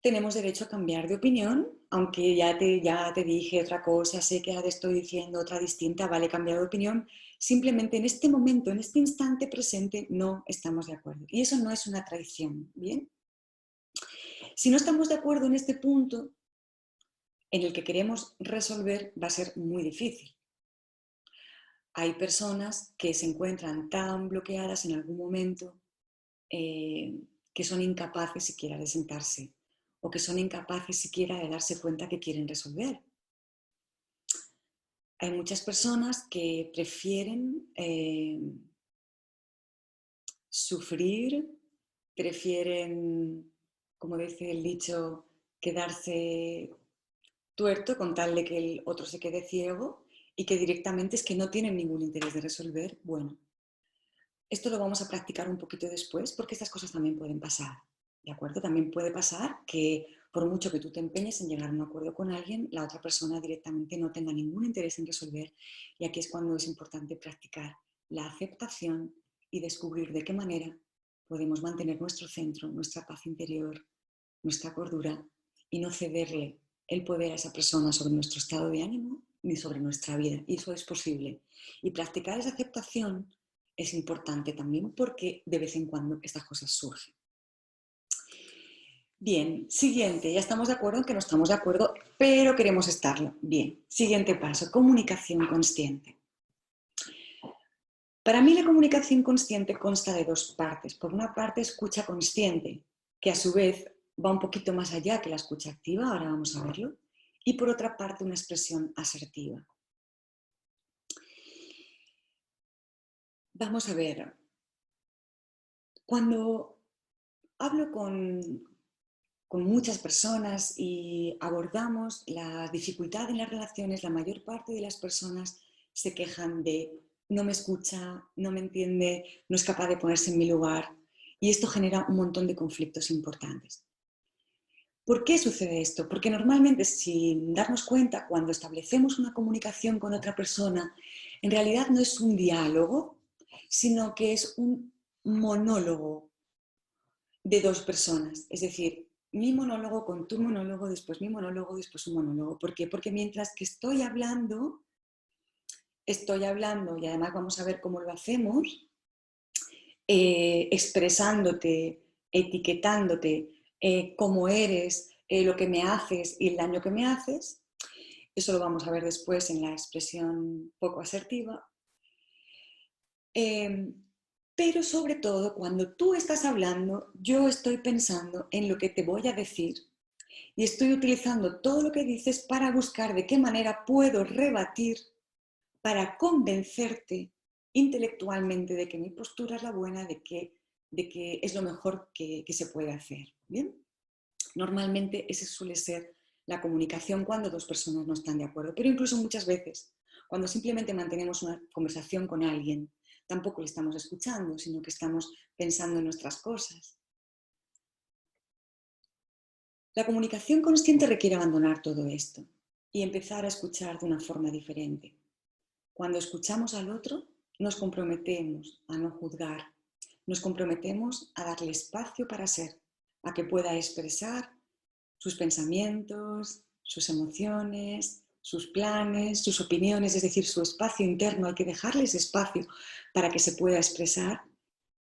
Tenemos derecho a cambiar de opinión, aunque ya te dije otra cosa, sé que ahora te estoy diciendo otra distinta, vale, cambiar de opinión. Simplemente en este momento, en este instante presente, no estamos de acuerdo. Y eso no es una traición, ¿bien? Si no estamos de acuerdo en este punto en el que queremos resolver, va a ser muy difícil. Hay personas que se encuentran tan bloqueadas en algún momento que son incapaces siquiera de sentarse o que son incapaces siquiera de darse cuenta que quieren resolver. Hay muchas personas que prefieren sufrir, prefieren, como dice el dicho, quedarse tuerto con tal de que el otro se quede ciego y que directamente es que no tienen ningún interés de resolver. Bueno, esto lo vamos a practicar un poquito después porque estas cosas también pueden pasar, ¿de acuerdo? También puede pasar que por mucho que tú te empeñes en llegar a un acuerdo con alguien, la otra persona directamente no tenga ningún interés en resolver y aquí es cuando es importante practicar la aceptación y descubrir de qué manera podemos mantener nuestro centro, nuestra paz interior, nuestra cordura y no cederle el poder a esa persona sobre nuestro estado de ánimo ni sobre nuestra vida, y eso es posible. Y practicar esa aceptación es importante también porque de vez en cuando estas cosas surgen. Bien, siguiente, ya estamos de acuerdo en que no estamos de acuerdo, pero queremos estarlo. Bien, siguiente paso, comunicación consciente. Para mí la comunicación consciente consta de dos partes. Por una parte, escucha consciente, que a su vez va un poquito más allá que la escucha activa, ahora vamos a verlo. Y por otra parte, una expresión asertiva. Vamos a ver, cuando hablo con muchas personas y abordamos la dificultad en las relaciones, la mayor parte de las personas se quejan de no me escucha, no me entiende, no es capaz de ponerse en mi lugar, y esto genera un montón de conflictos importantes. ¿Por qué sucede esto? Porque normalmente, sin darnos cuenta, cuando establecemos una comunicación con otra persona, en realidad no es un diálogo, sino que es un monólogo de dos personas. Es decir, mi monólogo con tu monólogo, después mi monólogo, después un monólogo. ¿Por qué? Porque mientras que estoy hablando, y además vamos a ver cómo lo hacemos, expresándote, etiquetándote, cómo eres, lo que me haces y el daño que me haces. Eso lo vamos a ver después en la expresión poco asertiva. Pero sobre todo, cuando tú estás hablando, yo estoy pensando en lo que te voy a decir y estoy utilizando todo lo que dices para buscar de qué manera puedo rebatir para convencerte intelectualmente de que mi postura es la buena, de que es lo mejor que se puede hacer. ¿Bien? Normalmente esa suele ser la comunicación cuando dos personas no están de acuerdo, pero incluso muchas veces, cuando simplemente mantenemos una conversación con alguien, tampoco le estamos escuchando, sino que estamos pensando en nuestras cosas. La comunicación consciente requiere abandonar todo esto y empezar a escuchar de una forma diferente. Cuando escuchamos al otro, nos comprometemos a no juzgar, nos comprometemos a darle espacio para ser, a que pueda expresar sus pensamientos, sus emociones, sus planes, sus opiniones, es decir, su espacio interno. Hay que dejarle ese espacio para que se pueda expresar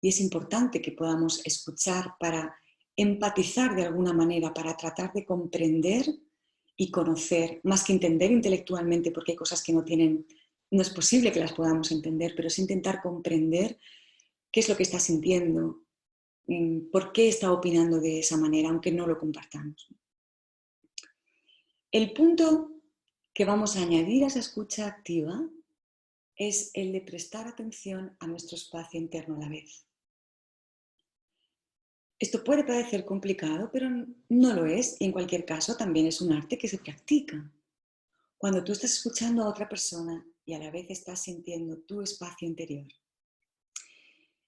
y es importante que podamos escuchar para empatizar de alguna manera, para tratar de comprender y conocer, más que entender intelectualmente, porque hay cosas que no es posible que las podamos entender, pero es intentar comprender qué es lo que está sintiendo, por qué está opinando de esa manera, aunque no lo compartamos. El punto que vamos a añadir a esa escucha activa es el de prestar atención a nuestro espacio interno a la vez. Esto puede parecer complicado, pero no lo es, y en cualquier caso también es un arte que se practica. Cuando tú estás escuchando a otra persona y a la vez estás sintiendo tu espacio interior,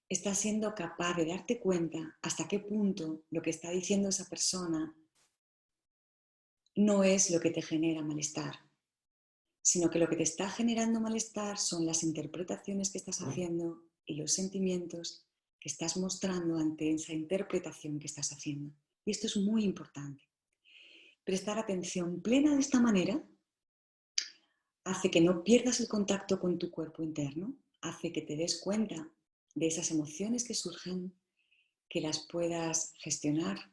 estás siendo capaz de darte cuenta hasta qué punto lo que está diciendo esa persona no es lo que te genera malestar, sino que lo que te está generando malestar son las interpretaciones que estás haciendo y los sentimientos que estás mostrando ante esa interpretación que estás haciendo. Y esto es muy importante. Prestar atención plena de esta manera hace que no pierdas el contacto con tu cuerpo interno, hace que te des cuenta de esas emociones que surgen, que las puedas gestionar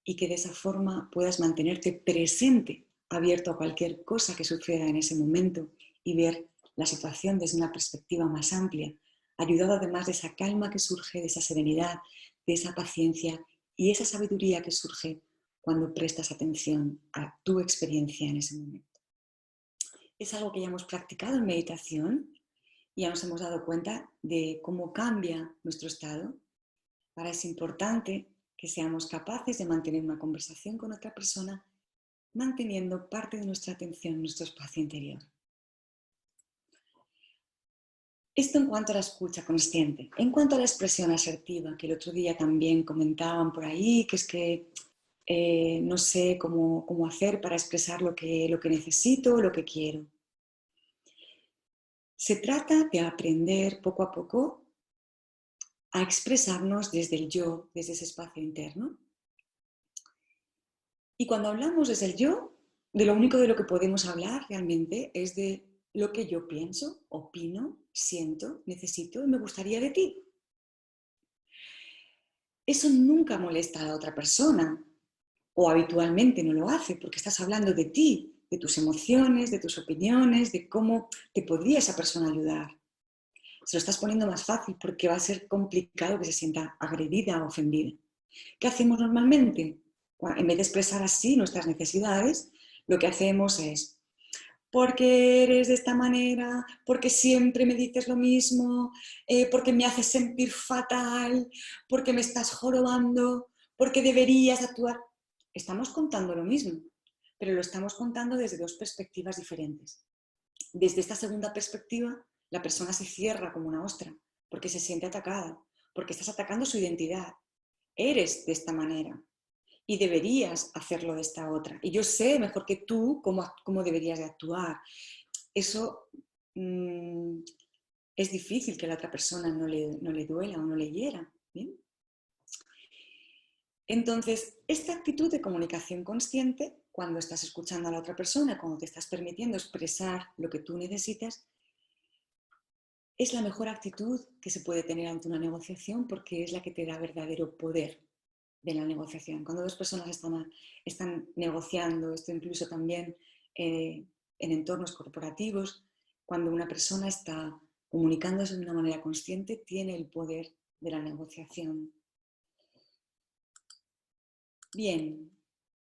y que de esa forma puedas mantenerte presente, abierto a cualquier cosa que suceda en ese momento y ver la situación desde una perspectiva más amplia, ayudado además de esa calma que surge, de esa serenidad, de esa paciencia y esa sabiduría que surge cuando prestas atención a tu experiencia en ese momento. Es algo que ya hemos practicado en meditación y ya nos hemos dado cuenta de cómo cambia nuestro estado. Ahora es importante que seamos capaces de mantener una conversación con otra persona manteniendo parte de nuestra atención en nuestro espacio interior. Esto en cuanto a la escucha consciente. En cuanto a la expresión asertiva, que el otro día también comentaban por ahí, que es que no sé cómo hacer para expresar lo que necesito, lo que quiero. Se trata de aprender poco a poco a expresarnos desde el yo, desde ese espacio interno. Y cuando hablamos desde el yo, de lo único de lo que podemos hablar realmente es de lo que yo pienso, opino, siento, necesito y me gustaría de ti. Eso nunca molesta a la otra persona, o habitualmente no lo hace, porque estás hablando de ti, de tus emociones, de tus opiniones, de cómo te podría esa persona ayudar. Se lo estás poniendo más fácil porque va a ser complicado que se sienta agredida o ofendida. ¿Qué hacemos normalmente? En vez de expresar así nuestras necesidades, lo que hacemos es: porque eres de esta manera, porque siempre me dices lo mismo, porque me haces sentir fatal, porque me estás jorobando, porque deberías actuar. Estamos contando lo mismo, pero lo estamos contando desde dos perspectivas diferentes. Desde esta segunda perspectiva, la persona se cierra como una ostra, porque se siente atacada, porque estás atacando su identidad. Eres de esta manera y deberías hacerlo de esta otra. Y yo sé mejor que tú cómo deberías de actuar. Eso es difícil que a la otra persona no le duela o no le hiera. ¿Bien? Entonces, esta actitud de comunicación consciente, cuando estás escuchando a la otra persona, cuando te estás permitiendo expresar lo que tú necesitas, es la mejor actitud que se puede tener ante una negociación, porque es la que te da verdadero poder de la negociación. Cuando dos personas están negociando, esto incluso también en entornos corporativos, cuando una persona está comunicándose de una manera consciente, tiene el poder de la negociación. Bien,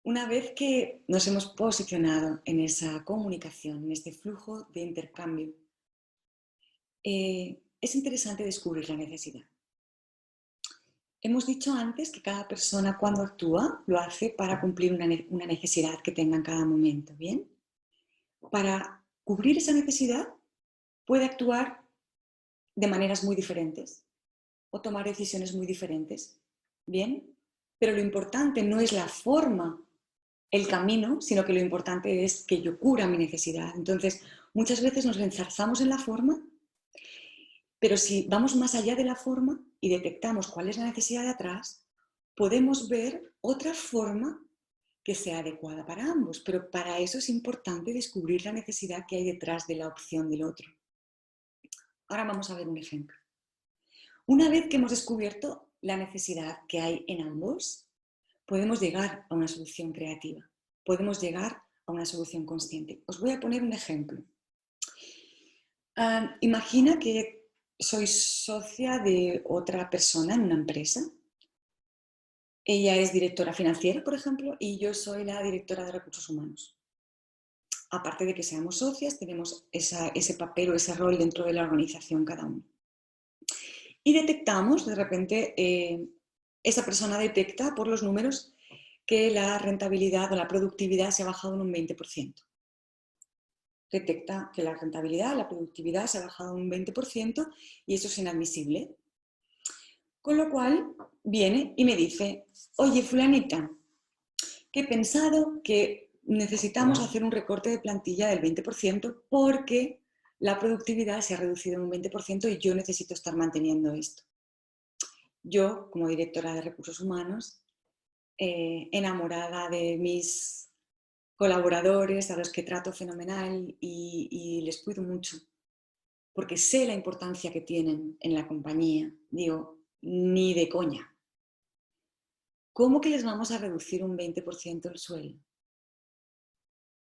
una vez que nos hemos posicionado en esa comunicación, en este flujo de intercambio, es interesante descubrir la necesidad. Hemos dicho antes que cada persona cuando actúa lo hace para cumplir una necesidad que tenga en cada momento, ¿bien? Para cubrir esa necesidad puede actuar de maneras muy diferentes o tomar decisiones muy diferentes, ¿bien? Pero lo importante no es la forma, el camino, sino que lo importante es que yo cubra mi necesidad. Entonces, muchas veces nos enzarzamos en la forma, pero si vamos más allá de la forma y detectamos cuál es la necesidad de atrás, podemos ver otra forma que sea adecuada para ambos, pero para eso es importante descubrir la necesidad que hay detrás de la opción del otro. Ahora vamos a ver un ejemplo. Una vez que hemos descubierto la necesidad que hay en ambos, podemos llegar a una solución creativa, podemos llegar a una solución consciente. Os voy a poner un ejemplo. Imagina que soy socia de otra persona en una empresa. Ella es directora financiera, por ejemplo, y yo soy la directora de recursos humanos. Aparte de que seamos socias, tenemos ese papel o ese rol dentro de la organización cada uno. Y detectamos, de repente, esa persona detecta por los números que la rentabilidad o la productividad se ha bajado en un 20%. Detecta que la rentabilidad, la productividad se ha bajado un 20% y eso es inadmisible. Con lo cual viene y me dice: oye, fulanita, que he pensado que necesitamos hacer un recorte de plantilla del 20% porque la productividad se ha reducido en un 20% y yo necesito estar manteniendo esto. Yo, como directora de recursos humanos, enamorada de mis colaboradores, a los que trato fenomenal y les cuido mucho, porque sé la importancia que tienen en la compañía. Digo, ni de coña. ¿Cómo que les vamos a reducir un 20% el sueldo?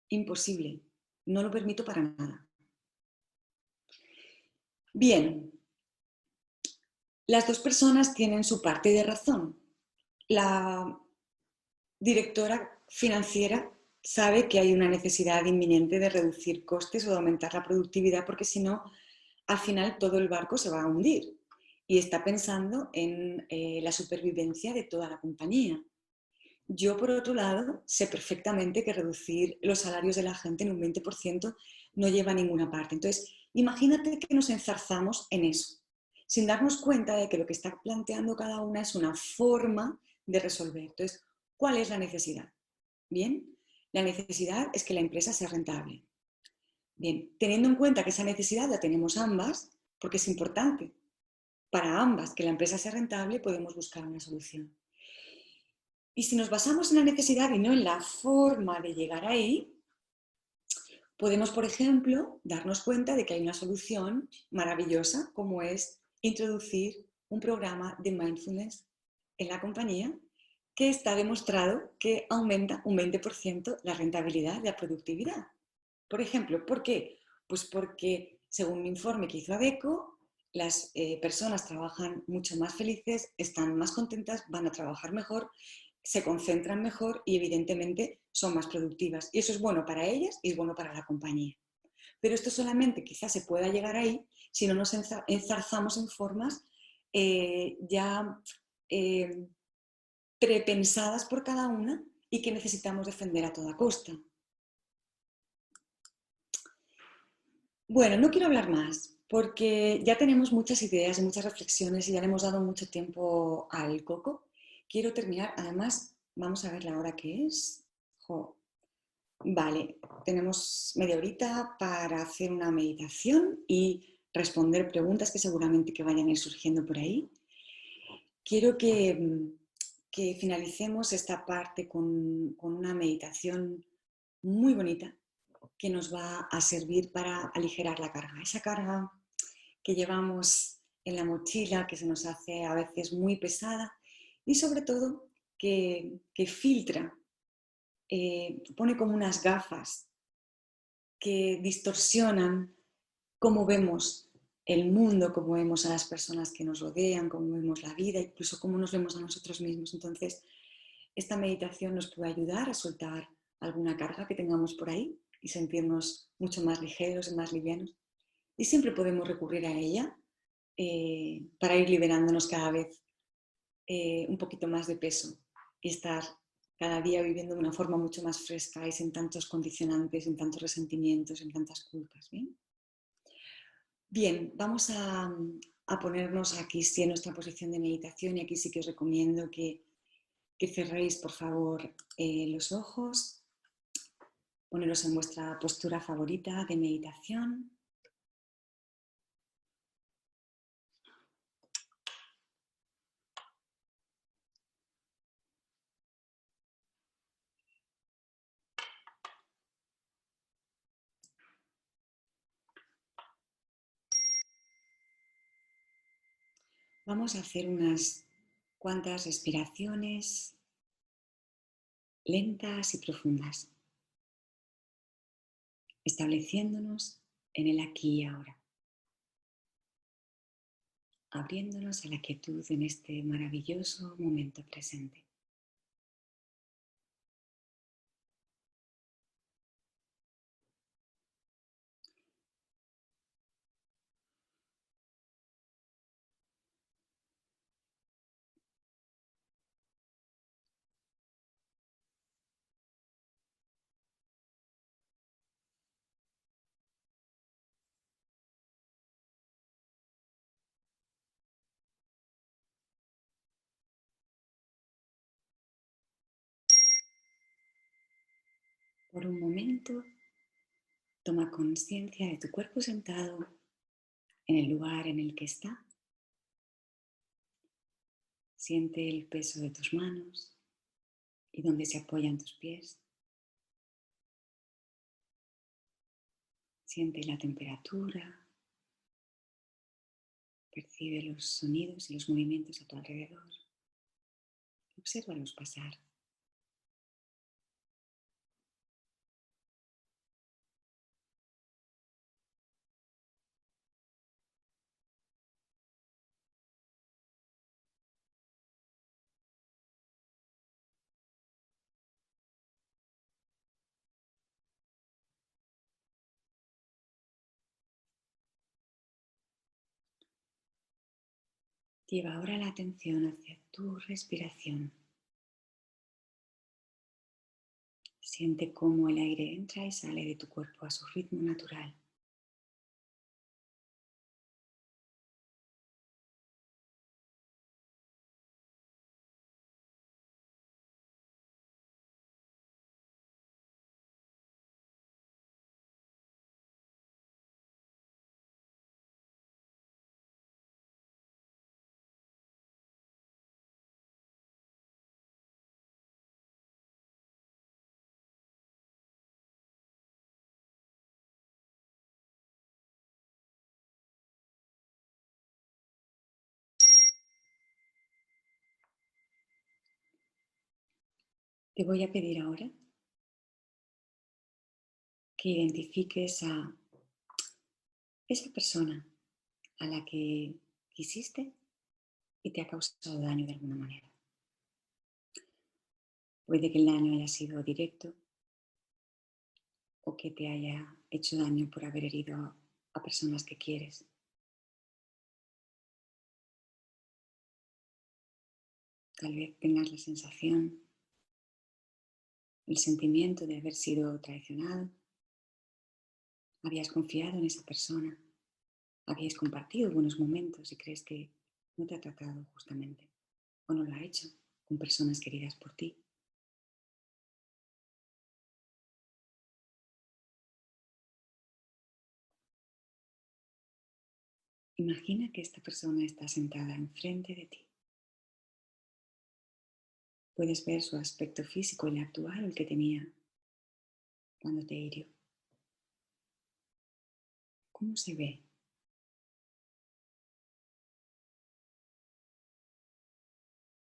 Imposible. No lo permito para nada. Bien, las dos personas tienen su parte de razón. La directora financiera sabe que hay una necesidad inminente de reducir costes o de aumentar la productividad, porque si no, al final todo el barco se va a hundir. Y está pensando en la supervivencia de toda la compañía. Yo, por otro lado, sé perfectamente que reducir los salarios de la gente en un 20% no lleva a ninguna parte. Entonces, imagínate que nos enzarzamos en eso, sin darnos cuenta de que lo que está planteando cada una es una forma de resolver. Entonces, ¿cuál es la necesidad? Bien, la necesidad es que la empresa sea rentable. Bien, teniendo en cuenta que esa necesidad la tenemos ambas, porque es importante para ambas que la empresa sea rentable, podemos buscar una solución. Y si nos basamos en la necesidad y no en la forma de llegar ahí, Podemos, por ejemplo, darnos cuenta de que hay una solución maravillosa, como es introducir un programa de mindfulness en la compañía que está demostrado que aumenta un 20% la rentabilidad y la productividad. Por ejemplo, ¿por qué? Pues porque, según un informe que hizo ADECO, las personas trabajan mucho más felices, están más contentas, van a trabajar mejor, se concentran mejor y evidentemente son más productivas. Y eso es bueno para ellas y es bueno para la compañía. Pero esto solamente quizás se pueda llegar ahí si no nos enzarzamos en formas ya prepensadas por cada una y que necesitamos defender a toda costa. Bueno, no quiero hablar más porque ya tenemos muchas ideas y muchas reflexiones y ya le hemos dado mucho tiempo al coco. Quiero terminar, además, vamos a ver la hora que es. Jo. Vale, tenemos media horita para hacer una meditación y responder preguntas que seguramente que vayan a ir surgiendo por ahí. Quiero que finalicemos esta parte con una meditación muy bonita que nos va a servir para aligerar la carga. Esa carga que llevamos en la mochila, que se nos hace a veces muy pesada y sobre todo que filtra, pone como unas gafas que distorsionan cómo vemos el mundo, cómo vemos a las personas que nos rodean, cómo vemos la vida, incluso cómo nos vemos a nosotros mismos. Entonces, esta meditación nos puede ayudar a soltar alguna carga que tengamos por ahí y sentirnos mucho más ligeros y más livianos. Y siempre podemos recurrir a ella para ir liberándonos cada vez un poquito más de peso y estar cada día viviendo de una forma mucho más fresca y sin tantos condicionantes, sin tantos resentimientos, sin tantas culpas. ¿Bien? Bien, vamos a ponernos aquí sí en nuestra posición de meditación y aquí sí que os recomiendo que cerréis por favor los ojos, poneros en vuestra postura favorita de meditación. Vamos a hacer unas cuantas respiraciones lentas y profundas, estableciéndonos en el aquí y ahora, abriéndonos a la quietud en este maravilloso momento presente. Por un momento, toma conciencia de tu cuerpo sentado en el lugar en el que está. Siente el peso de tus manos y dónde se apoyan tus pies. Siente la temperatura, percibe los sonidos y los movimientos a tu alrededor. Obsérvalos pasar. Lleva ahora la atención hacia tu respiración. Siente cómo el aire entra y sale de tu cuerpo a su ritmo natural. Te voy a pedir ahora que identifiques a esa persona a la que quisiste y te ha causado daño de alguna manera. Puede que el daño haya sido directo o que te haya hecho daño por haber herido a personas que quieres. Tal vez tengas la sensación, el sentimiento de haber sido traicionado. Habías confiado en esa persona, habíais compartido buenos momentos y crees que no te ha tratado justamente o no lo ha hecho con personas queridas por ti. Imagina que esta persona está sentada enfrente de ti. Puedes ver su aspecto físico, el actual, el que tenía cuando te hirió. ¿Cómo se ve?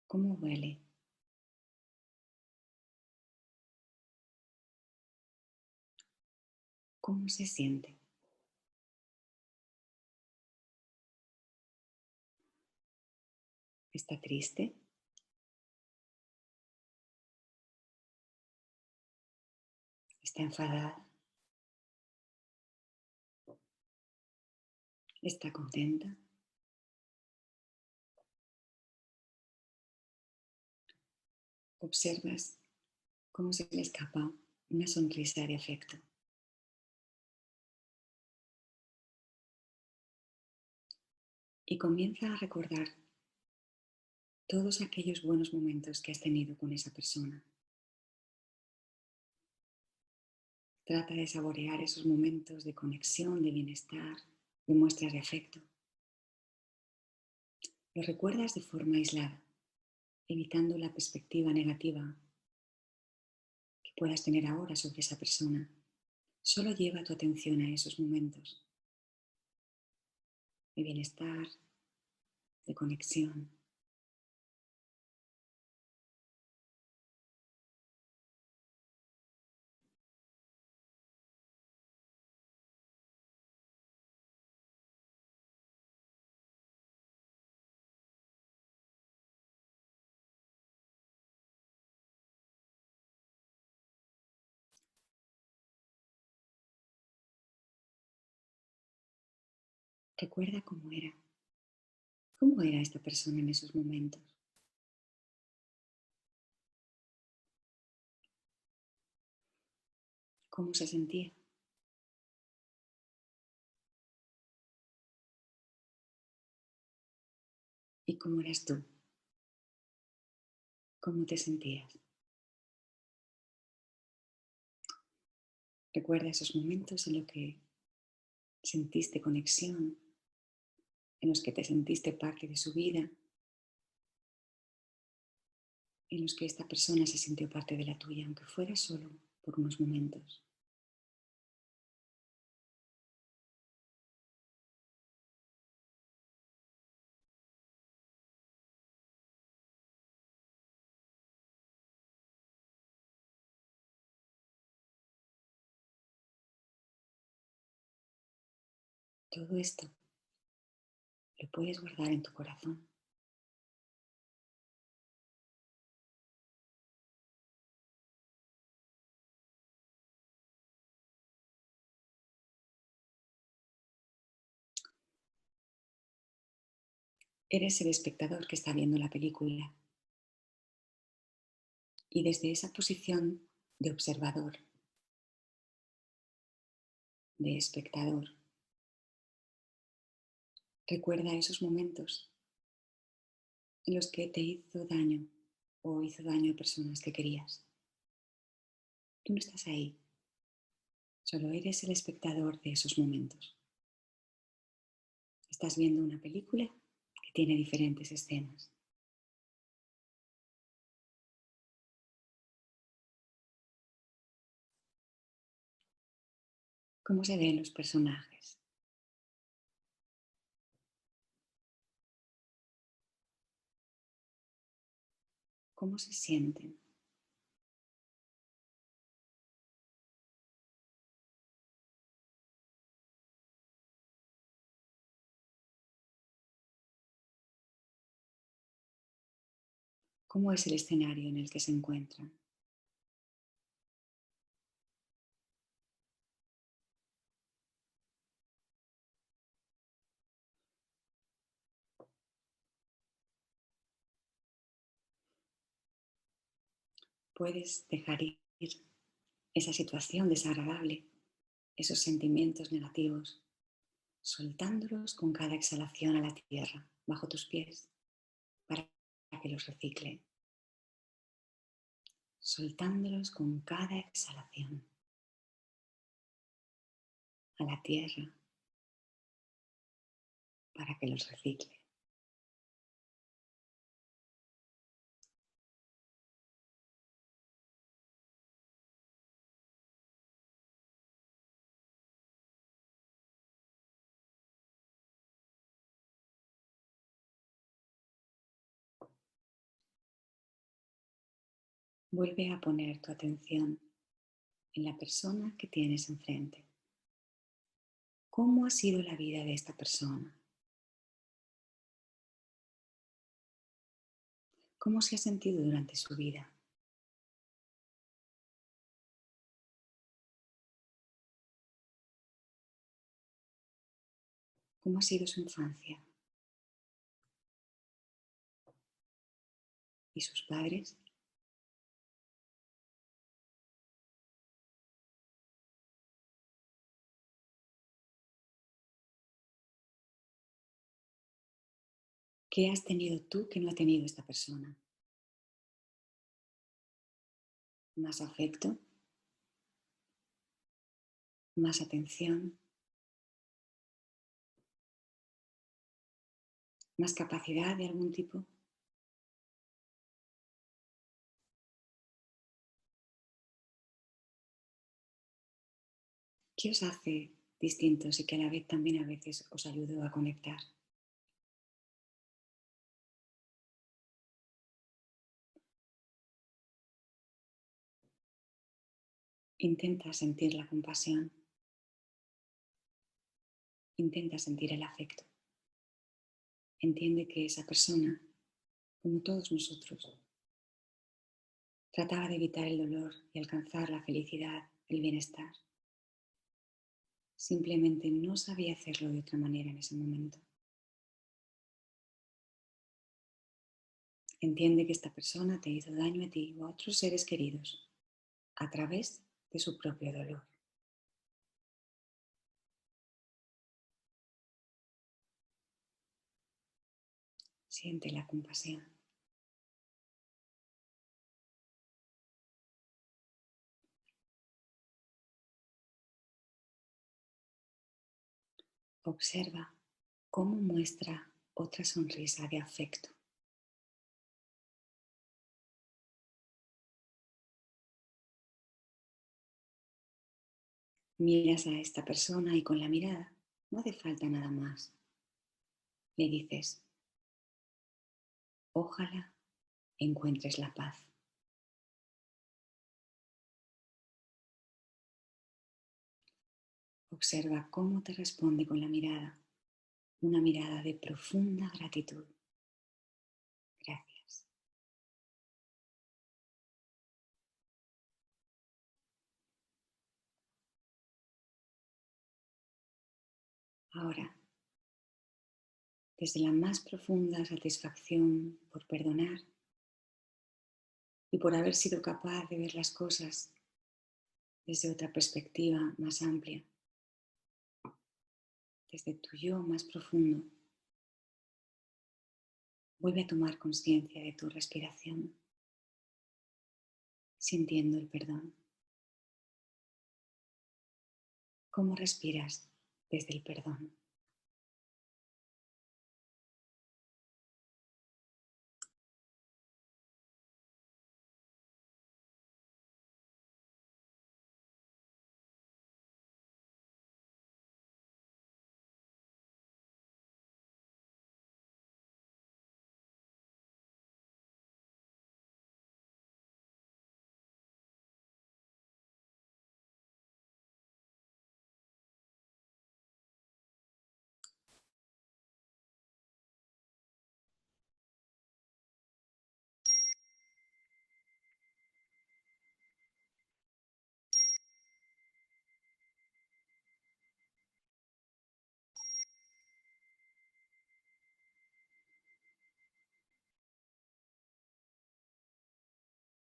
¿Cómo huele? ¿Cómo se siente? ¿Está triste? ¿Está enfadada? ¿Está contenta? Observas cómo se le escapa una sonrisa de afecto y comienza a recordar todos aquellos buenos momentos que has tenido con esa persona. Trata de saborear esos momentos de conexión, de bienestar, de muestras de afecto. Los recuerdas de forma aislada, evitando la perspectiva negativa que puedas tener ahora sobre esa persona. Solo lleva tu atención a esos momentos de bienestar, de conexión. Recuerda cómo era esta persona en esos momentos, cómo se sentía y cómo eras tú, cómo te sentías. Recuerda esos momentos en los que sentiste conexión, en los que te sentiste parte de su vida, en los que esta persona se sintió parte de la tuya, aunque fuera solo por unos momentos. Todo esto lo puedes guardar en tu corazón. Eres el espectador que está viendo la película y desde esa posición de observador, de espectador, recuerda esos momentos en los que te hizo daño o hizo daño a personas que querías. Tú no estás ahí, solo eres el espectador de esos momentos. Estás viendo una película que tiene diferentes escenas. ¿Cómo se ven los personajes? ¿Cómo se sienten? ¿Cómo es el escenario en el que se encuentran? Puedes dejar ir esa situación desagradable, esos sentimientos negativos, soltándolos con cada exhalación a la tierra, bajo tus pies, para que los recicle. Soltándolos con cada exhalación a la tierra, para que los recicle. Vuelve a poner tu atención en la persona que tienes enfrente. ¿Cómo ha sido la vida de esta persona? ¿Cómo se ha sentido durante su vida? ¿Cómo ha sido su infancia? ¿Y sus padres? ¿Qué has tenido tú que no ha tenido esta persona? ¿Más afecto? ¿Más atención? ¿Más capacidad de algún tipo? ¿Qué os hace distintos y que a la vez también a veces os ayudó a conectar? Intenta sentir la compasión, intenta sentir el afecto. Entiende que esa persona, como todos nosotros, trataba de evitar el dolor y alcanzar la felicidad, el bienestar. Simplemente no sabía hacerlo de otra manera en ese momento. Entiende que esta persona te hizo daño a ti o a otros seres queridos a través de su propio dolor. Siente la compasión. Observa cómo muestra otra sonrisa de afecto. Miras a esta persona y con la mirada, no hace falta nada más. Le dices, ojalá encuentres la paz. Observa cómo te responde con la mirada, una mirada de profunda gratitud. Gracias. Ahora, desde la más profunda satisfacción por perdonar y por haber sido capaz de ver las cosas desde otra perspectiva más amplia, desde tu yo más profundo, vuelve a tomar conciencia de tu respiración, sintiendo el perdón. ¿Cómo respiras desde el perdón?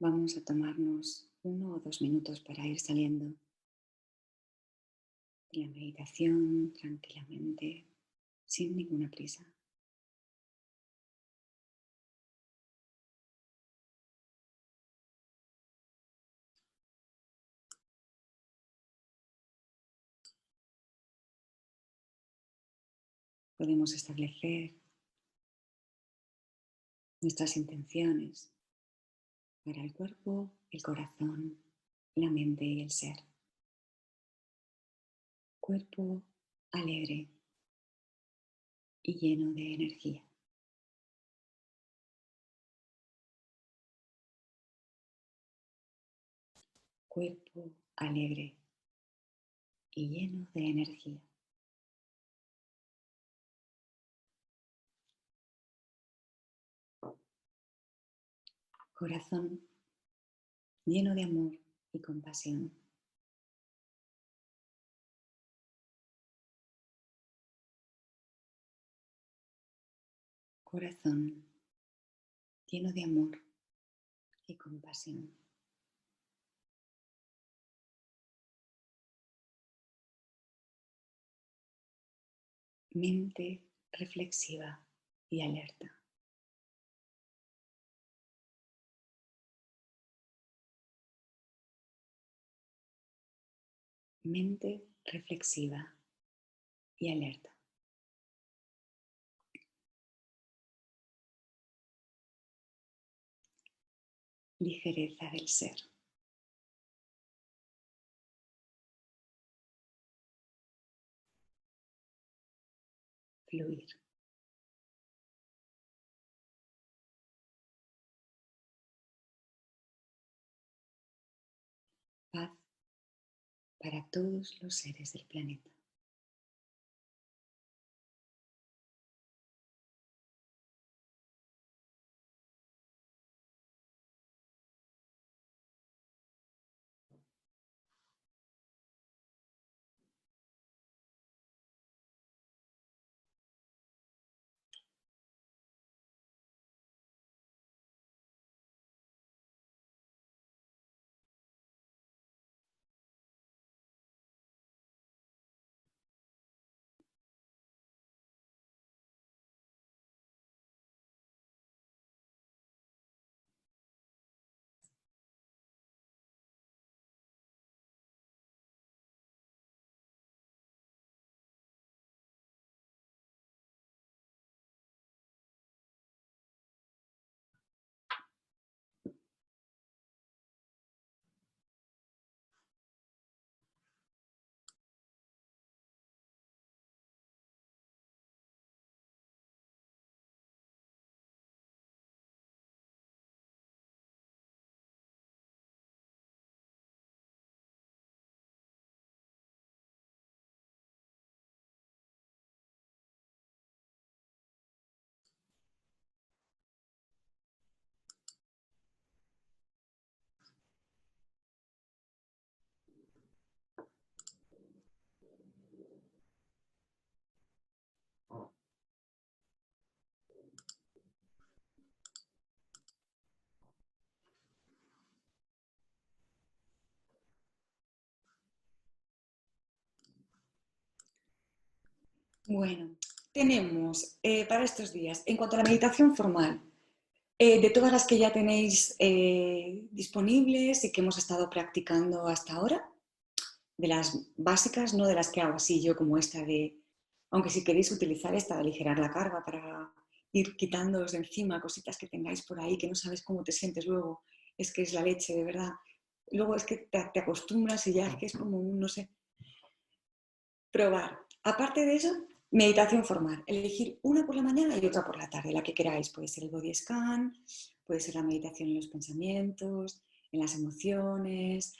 Vamos a tomarnos 1 o 2 minutos para ir saliendo de la meditación tranquilamente, sin ninguna prisa. Podemos establecer nuestras intenciones para el cuerpo, el corazón, la mente y el ser. Cuerpo alegre y lleno de energía. Cuerpo alegre y lleno de energía. Corazón lleno de amor y compasión. Corazón lleno de amor y compasión. Mente reflexiva y alerta. Mente reflexiva y alerta. Ligereza del ser. Fluir. Paz para todos los seres del planeta. Bueno, tenemos para estos días, en cuanto a la meditación formal, de todas las que ya tenéis disponibles y que hemos estado practicando hasta ahora, de las básicas, no de las que hago así yo como esta de, aunque si queréis utilizar esta de aligerar la carga para ir quitándoos de encima cositas que tengáis por ahí que no sabes cómo te sientes luego, es que es la leche, de verdad. Luego es que te acostumbras y ya es que es como un, no sé, probar. Aparte de eso, meditación formal. Elegir una por la mañana y otra por la tarde, la que queráis. Puede ser el body scan, puede ser la meditación en los pensamientos, en las emociones,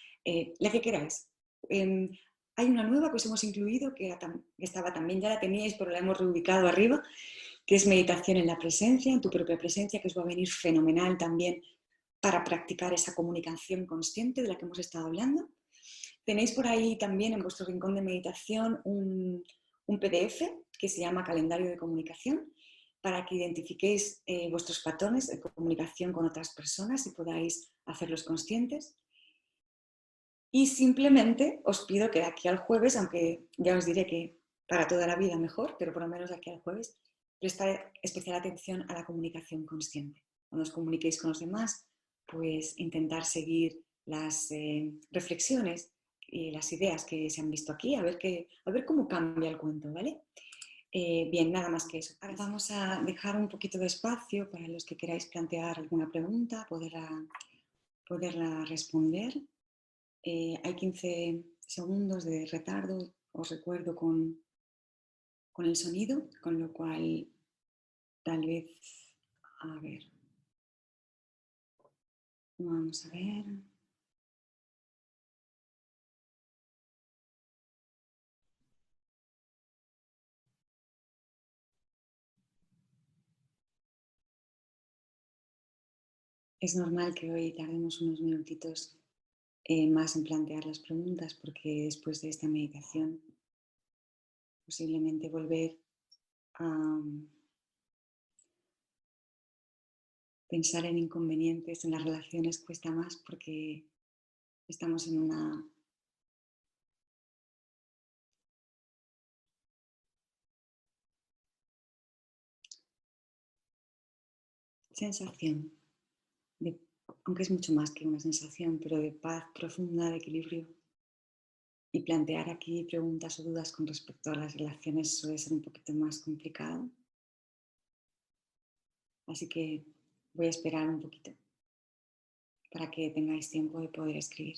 la que queráis. Hay una nueva que os hemos incluido, que estaba también, ya la teníais, pero la hemos reubicado arriba, que es meditación en la presencia, en tu propia presencia, que os va a venir fenomenal también para practicar esa comunicación consciente de la que hemos estado hablando. Tenéis por ahí también en vuestro rincón de meditación un PDF que se llama Calendario de Comunicación, para que identifiquéis vuestros patrones de comunicación con otras personas y podáis hacerlos conscientes. Y simplemente os pido que de aquí al jueves, aunque ya os diré que para toda la vida mejor, pero por lo menos de aquí al jueves, prestar especial atención a la comunicación consciente. Cuando os comuniquéis con los demás, pues intentar seguir las reflexiones y las ideas que se han visto aquí, a ver cómo cambia el cuento, ¿vale? Bien, nada más que eso. Ahora vamos a dejar un poquito de espacio para los que queráis plantear alguna pregunta, poderla responder. Hay 15 segundos de retardo, os recuerdo, con el sonido, con lo cual tal vez, a ver, vamos a ver. Es normal que hoy tardemos unos minutitos más en plantear las preguntas porque después de esta meditación posiblemente volver a pensar en inconvenientes en las relaciones cuesta más porque estamos en una sensación, de, aunque es mucho más que una sensación, pero de paz profunda, de equilibrio. Y plantear aquí preguntas o dudas con respecto a las relaciones suele ser un poquito más complicado. Así que voy a esperar un poquito para que tengáis tiempo de poder escribir.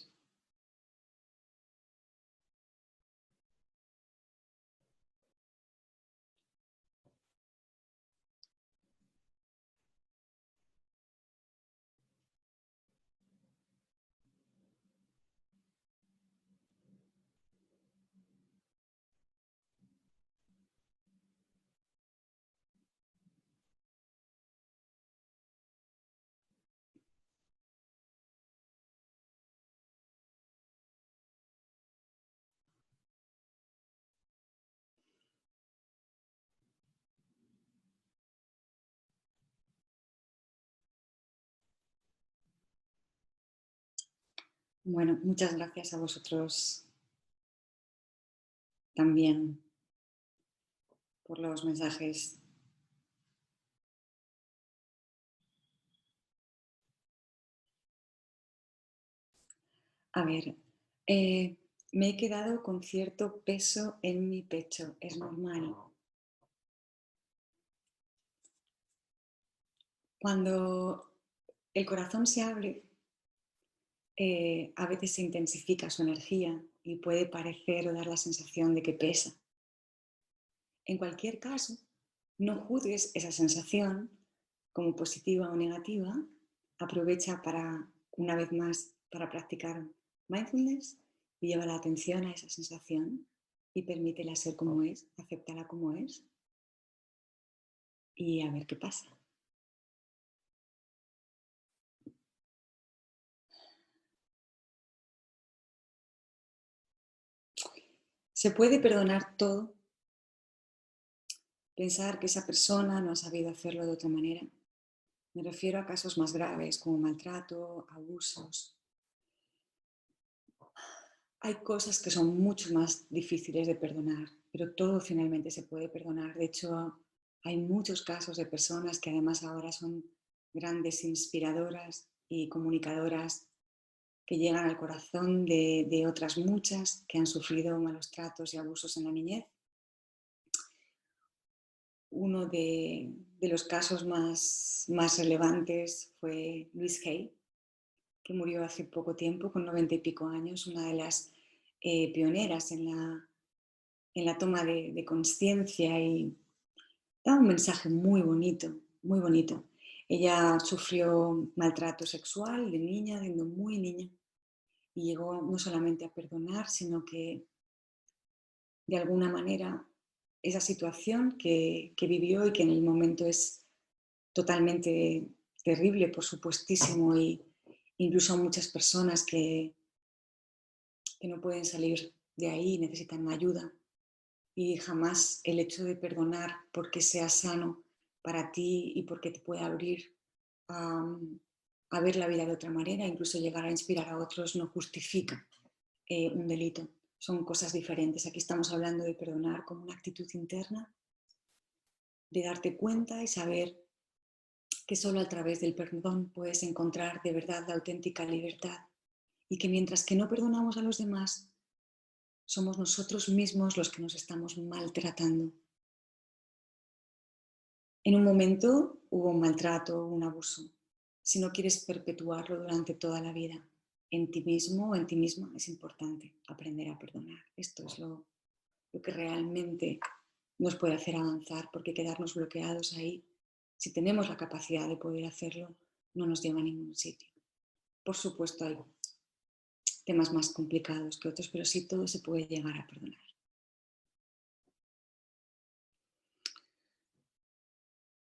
Bueno, muchas gracias a vosotros también por los mensajes. A ver, me he quedado con cierto peso en mi pecho, es normal. Cuando el corazón se abre, a veces se intensifica su energía y puede parecer o dar la sensación de que pesa. En cualquier caso, no juzgues esa sensación como positiva o negativa. Aprovecha para, una vez más, para practicar mindfulness y lleva la atención a esa sensación y permítela ser como es, acéptala como es y a ver qué pasa. Se puede perdonar todo, pensar que esa persona no ha sabido hacerlo de otra manera. Me refiero a casos más graves como maltrato, abusos. Hay cosas que son mucho más difíciles de perdonar, pero todo finalmente se puede perdonar. De hecho, hay muchos casos de personas que además ahora son grandes inspiradoras y comunicadoras que llegan al corazón de otras muchas que han sufrido malos tratos y abusos en la niñez. Uno de los casos más relevantes fue Louise Hay, que murió hace poco tiempo, con 90 y pico años, una de las pioneras en la toma de conciencia y da un mensaje muy bonito, muy bonito. Ella sufrió maltrato sexual de niña, siendo muy niña, y llegó no solamente a perdonar, sino que de alguna manera esa situación que vivió y que en el momento es totalmente terrible, por supuestísimo, y incluso muchas personas que no pueden salir de ahí, necesitan ayuda. Y jamás el hecho de perdonar porque sea sano para ti y porque te puede abrir a, a ver la vida de otra manera, incluso llegar a inspirar a otros, no justifica un delito. Son cosas diferentes. Aquí estamos hablando de perdonar como una actitud interna, de darte cuenta y saber que solo a través del perdón puedes encontrar de verdad la auténtica libertad y que mientras que no perdonamos a los demás, somos nosotros mismos los que nos estamos maltratando. En un momento hubo un maltrato, un abuso. Si no quieres perpetuarlo durante toda la vida, en ti mismo o en ti misma, es importante aprender a perdonar. Esto es lo que realmente nos puede hacer avanzar, porque quedarnos bloqueados ahí, si tenemos la capacidad de poder hacerlo, no nos lleva a ningún sitio. Por supuesto, hay temas más complicados que otros, pero sí todo se puede llegar a perdonar.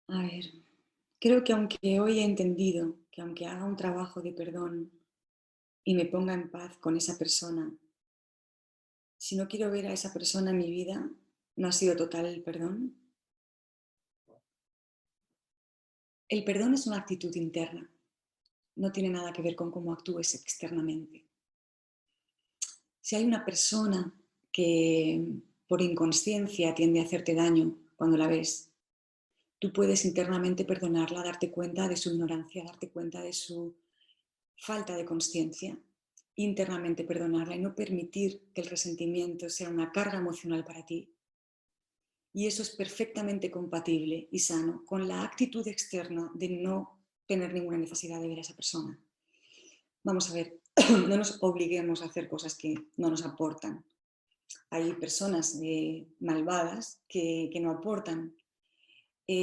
A ver, creo que aunque hoy he entendido que aunque haga un trabajo de perdón y me ponga en paz con esa persona, si no quiero ver a esa persona en mi vida, no ha sido total el perdón. El perdón es una actitud interna, no tiene nada que ver con cómo actúes externamente. Si hay una persona que por inconsciencia tiende a hacerte daño cuando la ves, tú puedes internamente perdonarla, darte cuenta de su ignorancia, darte cuenta de su falta de consciencia, internamente perdonarla y no permitir que el resentimiento sea una carga emocional para ti. Y eso es perfectamente compatible y sano con la actitud externa de no tener ninguna necesidad de ver a esa persona. Vamos a ver, no nos obliguemos a hacer cosas que no nos aportan. Hay personas malvadas que no aportan.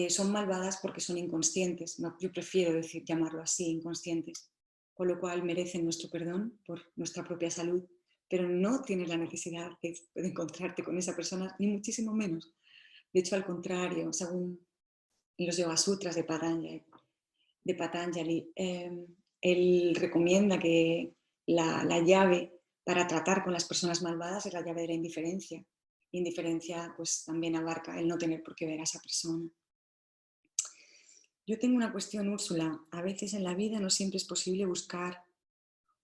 Son malvadas porque son inconscientes. No, yo prefiero llamarlo así, inconscientes. Con lo cual merecen nuestro perdón por nuestra propia salud, pero no tienes la necesidad de encontrarte con esa persona, ni muchísimo menos. De hecho, al contrario, según los Yoga Sutras de Patanjali, él recomienda que la llave para tratar con las personas malvadas es la llave de la indiferencia. Indiferencia pues también abarca el no tener por qué ver a esa persona. Yo tengo una cuestión, Úrsula. A veces en la vida no siempre es posible buscar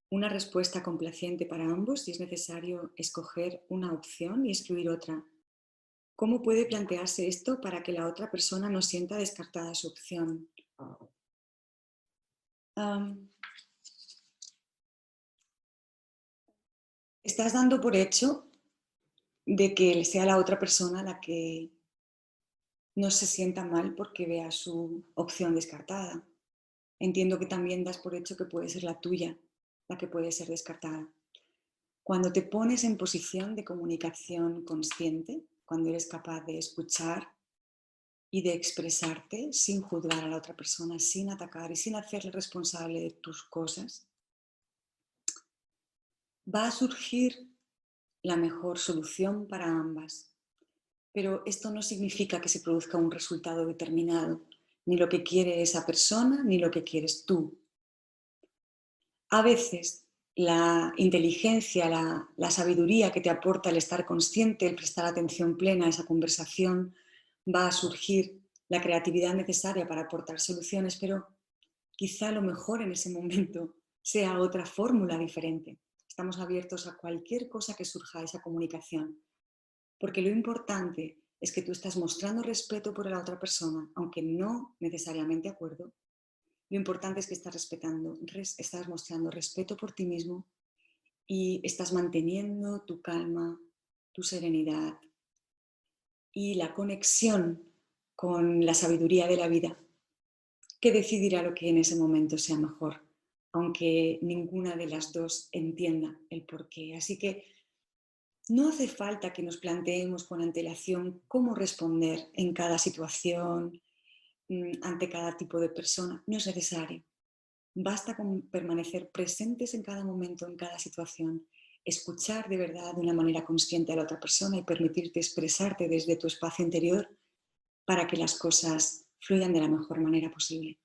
una respuesta complaciente para ambos y es necesario escoger una opción y excluir otra. ¿Cómo puede plantearse esto para que la otra persona no sienta descartada su opción? Estás dando por hecho de que sea la otra persona la que no se sienta mal porque vea su opción descartada. Entiendo que también das por hecho que puede ser la tuya la que puede ser descartada. Cuando te pones en posición de comunicación consciente, cuando eres capaz de escuchar y de expresarte sin juzgar a la otra persona, sin atacar y sin hacerle responsable de tus cosas, va a surgir la mejor solución para ambas. Pero esto no significa que se produzca un resultado determinado, ni lo que quiere esa persona, ni lo que quieres tú. A veces la inteligencia, la sabiduría que te aporta el estar consciente, el prestar atención plena a esa conversación, va a surgir la creatividad necesaria para aportar soluciones, pero quizá lo mejor en ese momento sea otra fórmula diferente. Estamos abiertos a cualquier cosa que surja de esa comunicación, porque lo importante es que tú estás mostrando respeto por la otra persona, aunque no necesariamente acuerdo. Lo importante es que estás mostrando respeto por ti mismo y estás manteniendo tu calma, tu serenidad y la conexión con la sabiduría de la vida, que decidirá lo que en ese momento sea mejor, aunque ninguna de las dos entienda el porqué. Así que no hace falta que nos planteemos con antelación cómo responder en cada situación, ante cada tipo de persona. No es necesario. Basta con permanecer presentes en cada momento, en cada situación, escuchar de verdad de una manera consciente a la otra persona y permitirte expresarte desde tu espacio interior para que las cosas fluyan de la mejor manera posible.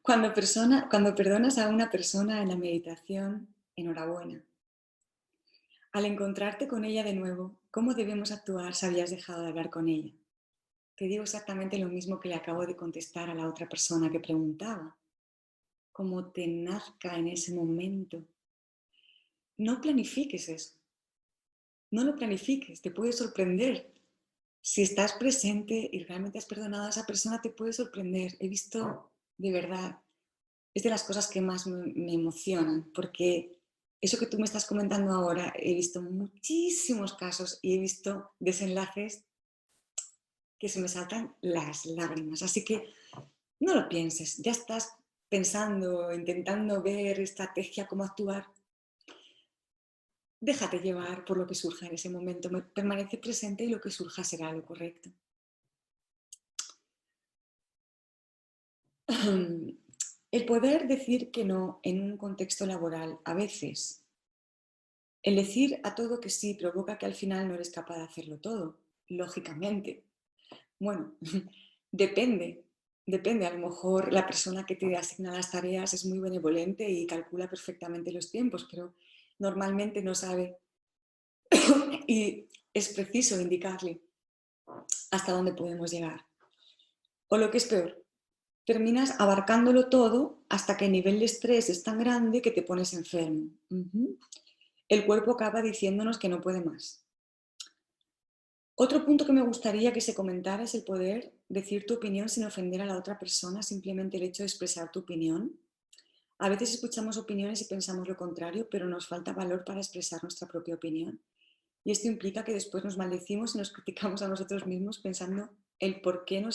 Cuando perdonas a una persona en la meditación, enhorabuena. Al encontrarte con ella de nuevo, ¿cómo debemos actuar si habías dejado de hablar con ella? Te digo exactamente lo mismo que le acabo de contestar a la otra persona que preguntaba. Como te nazca en ese momento. No planifiques eso. No lo planifiques, te puede sorprender. Si estás presente y realmente has perdonado a esa persona, te puede sorprender. He visto, de verdad, es de las cosas que más me emocionan, porque eso que tú me estás comentando ahora, he visto muchísimos casos y he visto desenlaces que se me saltan las lágrimas. Así que no lo pienses, ya estás pensando, intentando ver estrategia, cómo actuar. Déjate llevar por lo que surja en ese momento, permanece presente y lo que surja será lo correcto. El poder decir que no en un contexto laboral, a veces, el decir a todo que sí provoca que al final no eres capaz de hacerlo todo, lógicamente. Bueno, depende, depende. A lo mejor la persona que te asigna las tareas es muy benevolente y calcula perfectamente los tiempos, pero normalmente no sabe y es preciso indicarle hasta dónde podemos llegar. O lo que es peor, terminas abarcándolo todo hasta que el nivel de estrés es tan grande que te pones enfermo. El cuerpo acaba diciéndonos que no puede más. Otro punto que me gustaría que se comentara es el poder decir tu opinión sin ofender a la otra persona, simplemente el hecho de expresar tu opinión. A veces escuchamos opiniones y pensamos lo contrario, pero nos falta valor para expresar nuestra propia opinión. Y esto implica que después nos maldecimos y nos criticamos a nosotros mismos pensando el por qué no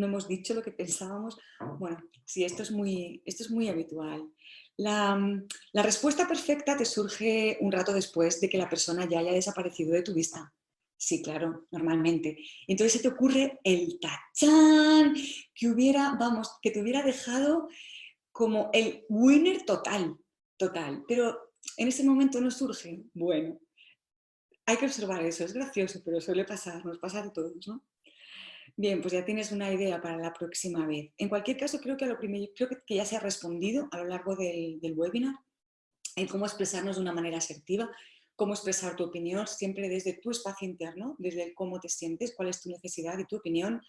hemos dicho lo que pensábamos. Bueno, sí, esto es muy habitual. La respuesta perfecta te surge un rato después de que la persona ya haya desaparecido de tu vista. Sí, claro, normalmente. Entonces se te ocurre el tachán que te hubiera dejado como el winner total, total. Pero en ese momento no surge. Bueno, hay que observar eso, es gracioso, pero suele pasar, nos pasa a todos, ¿no? Bien, pues ya tienes una idea para la próxima vez. En cualquier caso, creo que, creo que ya se ha respondido a lo largo del webinar en cómo expresarnos de una manera asertiva, cómo expresar tu opinión, siempre desde tu espacio interno, desde el cómo te sientes, cuál es tu necesidad y tu opinión,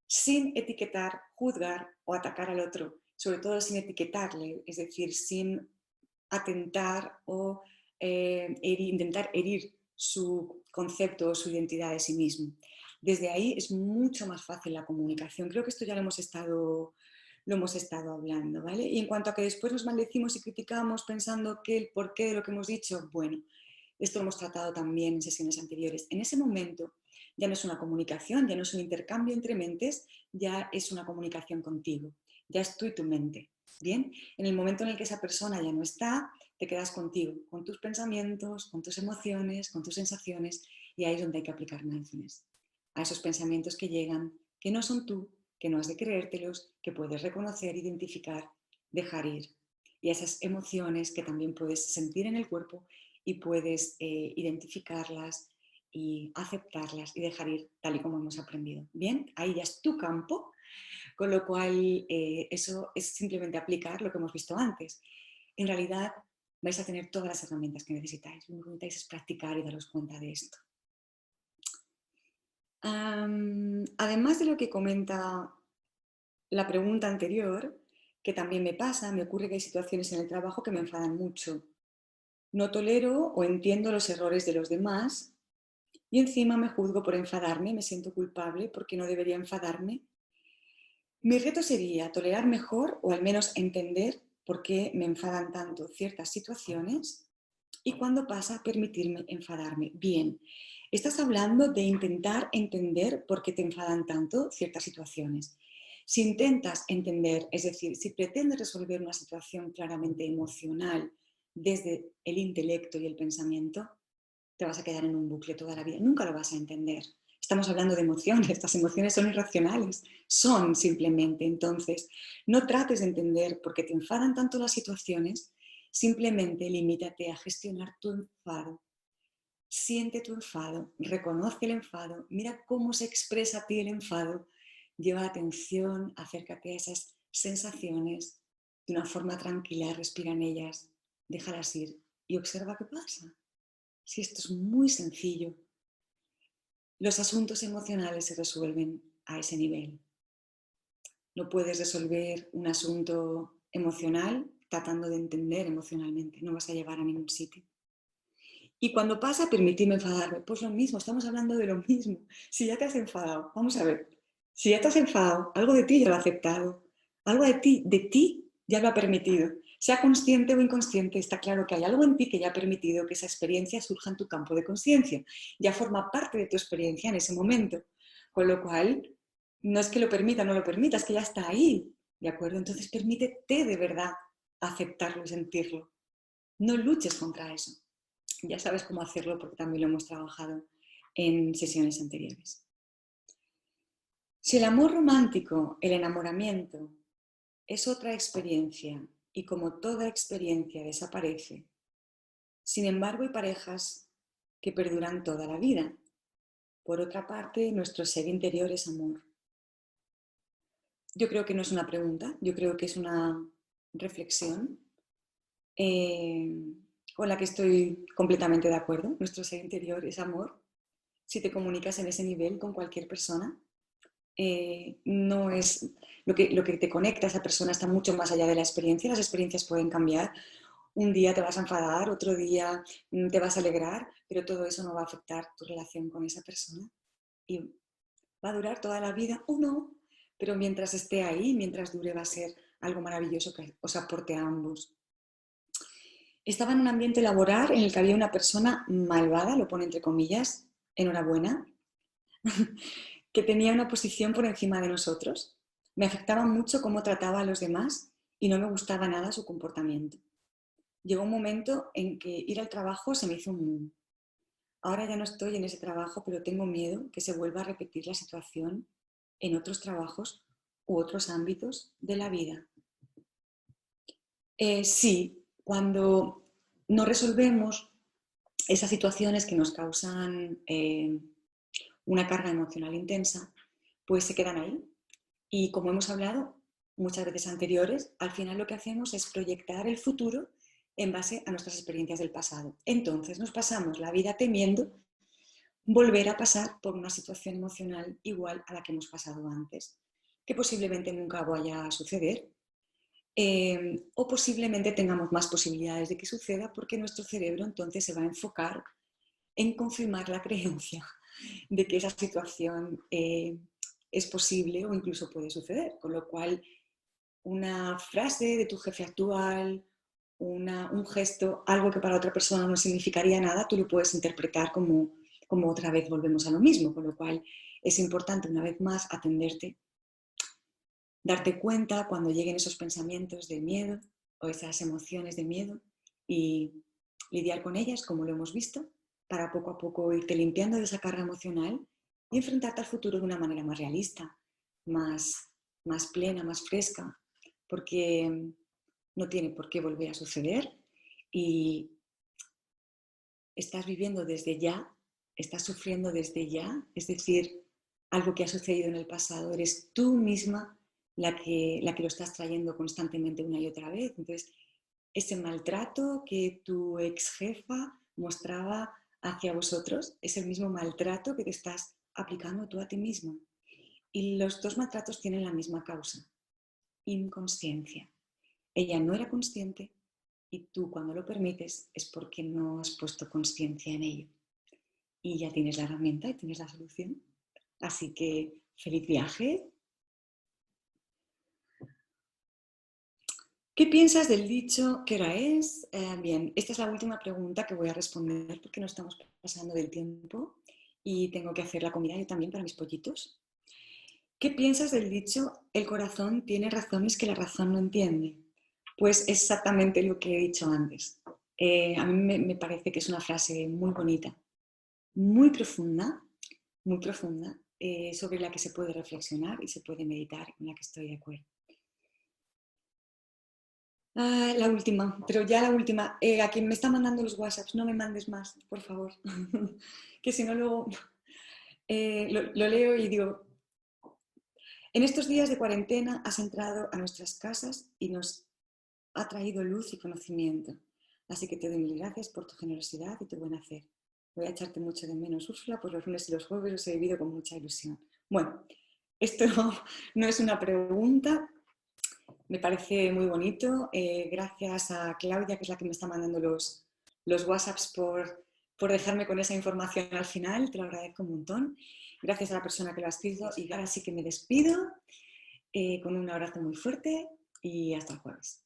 sin etiquetar, juzgar o atacar al otro, sobre todo sin etiquetarle, es decir, sin atentar o intentar herir su concepto o su identidad de sí mismo. Desde ahí es mucho más fácil la comunicación. Creo que esto ya lo hemos estado hablando, ¿vale? Y en cuanto a que después nos maldecimos y criticamos pensando que el porqué de lo que hemos dicho, bueno, esto lo hemos tratado también en sesiones anteriores. En ese momento ya no es una comunicación, ya no es un intercambio entre mentes, ya es una comunicación contigo, ya es tú y tu mente. Bien, en el momento en el que esa persona ya no está, te quedas contigo, con tus pensamientos, con tus emociones, con tus sensaciones, y ahí es donde hay que aplicar mindfulness. A esos pensamientos que llegan, que no son tú, que no has de creértelos, que puedes reconocer, identificar, dejar ir. Y a esas emociones que también puedes sentir en el cuerpo y puedes identificarlas y aceptarlas y dejar ir tal y como hemos aprendido. Bien, ahí ya es tu campo, con lo cual eso es simplemente aplicar lo que hemos visto antes. En realidad vais a tener todas las herramientas que necesitáis. Lo que necesitáis es practicar y daros cuenta de esto. Además de lo que comenta la pregunta anterior, que también me pasa, me ocurre que hay situaciones en el trabajo que me enfadan mucho. No tolero o entiendo los errores de los demás y encima me juzgo por enfadarme, me siento culpable porque no debería enfadarme. Mi reto sería tolerar mejor o al menos entender por qué me enfadan tanto ciertas situaciones y cuando pasa permitirme enfadarme. Bien, estás hablando de intentar entender por qué te enfadan tanto ciertas situaciones. Si intentas entender, es decir, si pretendes resolver una situación claramente emocional desde el intelecto y el pensamiento, te vas a quedar en un bucle toda la vida. Nunca lo vas a entender. Estamos hablando de emociones, estas emociones son irracionales, son simplemente. Entonces, no trates de entender por qué te enfadan tanto las situaciones, simplemente limítate a gestionar tu enfado. Siente tu enfado, reconoce el enfado, mira cómo se expresa a ti el enfado, lleva atención, acércate a esas sensaciones de una forma tranquila, respira en ellas, déjalas ir y observa qué pasa. Si esto es muy sencillo, los asuntos emocionales se resuelven a ese nivel. No puedes resolver un asunto emocional tratando de entender emocionalmente, no vas a llegar a ningún sitio. Y cuando pasa, permitirme enfadarme. Pues lo mismo, estamos hablando de lo mismo. Si ya te has enfadado, vamos a ver, si ya te has enfadado, algo de ti ya lo ha aceptado, algo de ti ya lo ha permitido. Sea consciente o inconsciente, está claro que hay algo en ti que ya ha permitido que esa experiencia surja en tu campo de conciencia. Ya forma parte de tu experiencia en ese momento. Con lo cual, no es que lo permita o no lo permita, es que ya está ahí. ¿De acuerdo? Entonces permítete de verdad aceptarlo y sentirlo. No luches contra eso. Ya sabes cómo hacerlo porque también lo hemos trabajado en sesiones anteriores. Si el amor romántico, el enamoramiento, es otra experiencia y como toda experiencia desaparece, sin embargo hay parejas que perduran toda la vida. Por otra parte, nuestro ser interior es amor. Yo creo que no es una pregunta, yo creo que es una reflexión con la que estoy completamente de acuerdo. Nuestro ser interior es amor. Si te comunicas en ese nivel con cualquier persona, no es lo que te conecta a esa persona está mucho más allá de la experiencia. Las experiencias pueden cambiar. Un día te vas a enfadar, otro día te vas a alegrar, pero todo eso no va a afectar tu relación con esa persona. Y va a durar toda la vida o no, pero mientras esté ahí, mientras dure, va a ser algo maravilloso que os aporte a ambos. Estaba en un ambiente laboral en el que había una persona malvada, lo pone entre comillas, enhorabuena, que tenía una posición por encima de nosotros. Me afectaba mucho cómo trataba a los demás y no me gustaba nada su comportamiento. Llegó un momento en que ir al trabajo se me hizo un mundo. Ahora ya no estoy en ese trabajo, pero tengo miedo que se vuelva a repetir la situación en otros trabajos u otros ámbitos de la vida. Sí, cuando no resolvemos esas situaciones que nos causan una carga emocional intensa, pues se quedan ahí. Y como hemos hablado muchas veces anteriores, al final lo que hacemos es proyectar el futuro en base a nuestras experiencias del pasado. Entonces nos pasamos la vida temiendo volver a pasar por una situación emocional igual a la que hemos pasado antes, que posiblemente nunca vaya a suceder, o posiblemente tengamos más posibilidades de que suceda porque nuestro cerebro entonces se va a enfocar en confirmar la creencia de que esa situación es posible o incluso puede suceder, con lo cual una frase de tu jefe actual, un gesto, algo que para otra persona no significaría nada, tú lo puedes interpretar como otra vez volvemos a lo mismo, con lo cual es importante una vez más atenderte, darte cuenta cuando lleguen esos pensamientos de miedo o esas emociones de miedo y lidiar con ellas como lo hemos visto para poco a poco irte limpiando de esa carga emocional y enfrentarte al futuro de una manera más realista, más plena, más fresca, porque no tiene por qué volver a suceder y estás viviendo desde ya, estás sufriendo desde ya, es decir, algo que ha sucedido en el pasado, eres tú misma la que lo estás trayendo constantemente una y otra vez. Entonces, ese maltrato que tu ex jefa mostraba hacia vosotros es el mismo maltrato que te estás aplicando tú a ti misma. Y los dos maltratos tienen la misma causa, inconsciencia. Ella no era consciente y tú cuando lo permites es porque no has puesto conciencia en ello. Y ya tienes la herramienta y tienes la solución. Así que feliz viaje. ¿Qué piensas del dicho qué hora es? Bien, esta es la última pregunta que voy a responder porque nos estamos pasando del tiempo y tengo que hacer la comida yo también para mis pollitos. ¿Qué piensas del dicho el corazón tiene razones que la razón no entiende? Pues exactamente lo que he dicho antes. A mí me parece que es una frase muy bonita, muy profunda, sobre la que se puede reflexionar y se puede meditar, en la que estoy de acuerdo. La última, pero ya la última. A quien me está mandando los WhatsApps, no me mandes más, por favor. Que si no luego lo leo y digo, en estos días de cuarentena has entrado a nuestras casas y nos ha traído luz y conocimiento. Así que te doy mil gracias por tu generosidad y tu buen hacer. Voy a echarte mucho de menos, Úrsula, pues los lunes y los jueves los he vivido con mucha ilusión. Bueno, esto no es una pregunta, me parece muy bonito. Gracias a Claudia, que es la que me está mandando los WhatsApps por dejarme con esa información al final, te lo agradezco un montón. Gracias a la persona que lo ha escrito y ahora sí que me despido con un abrazo muy fuerte y hasta el jueves.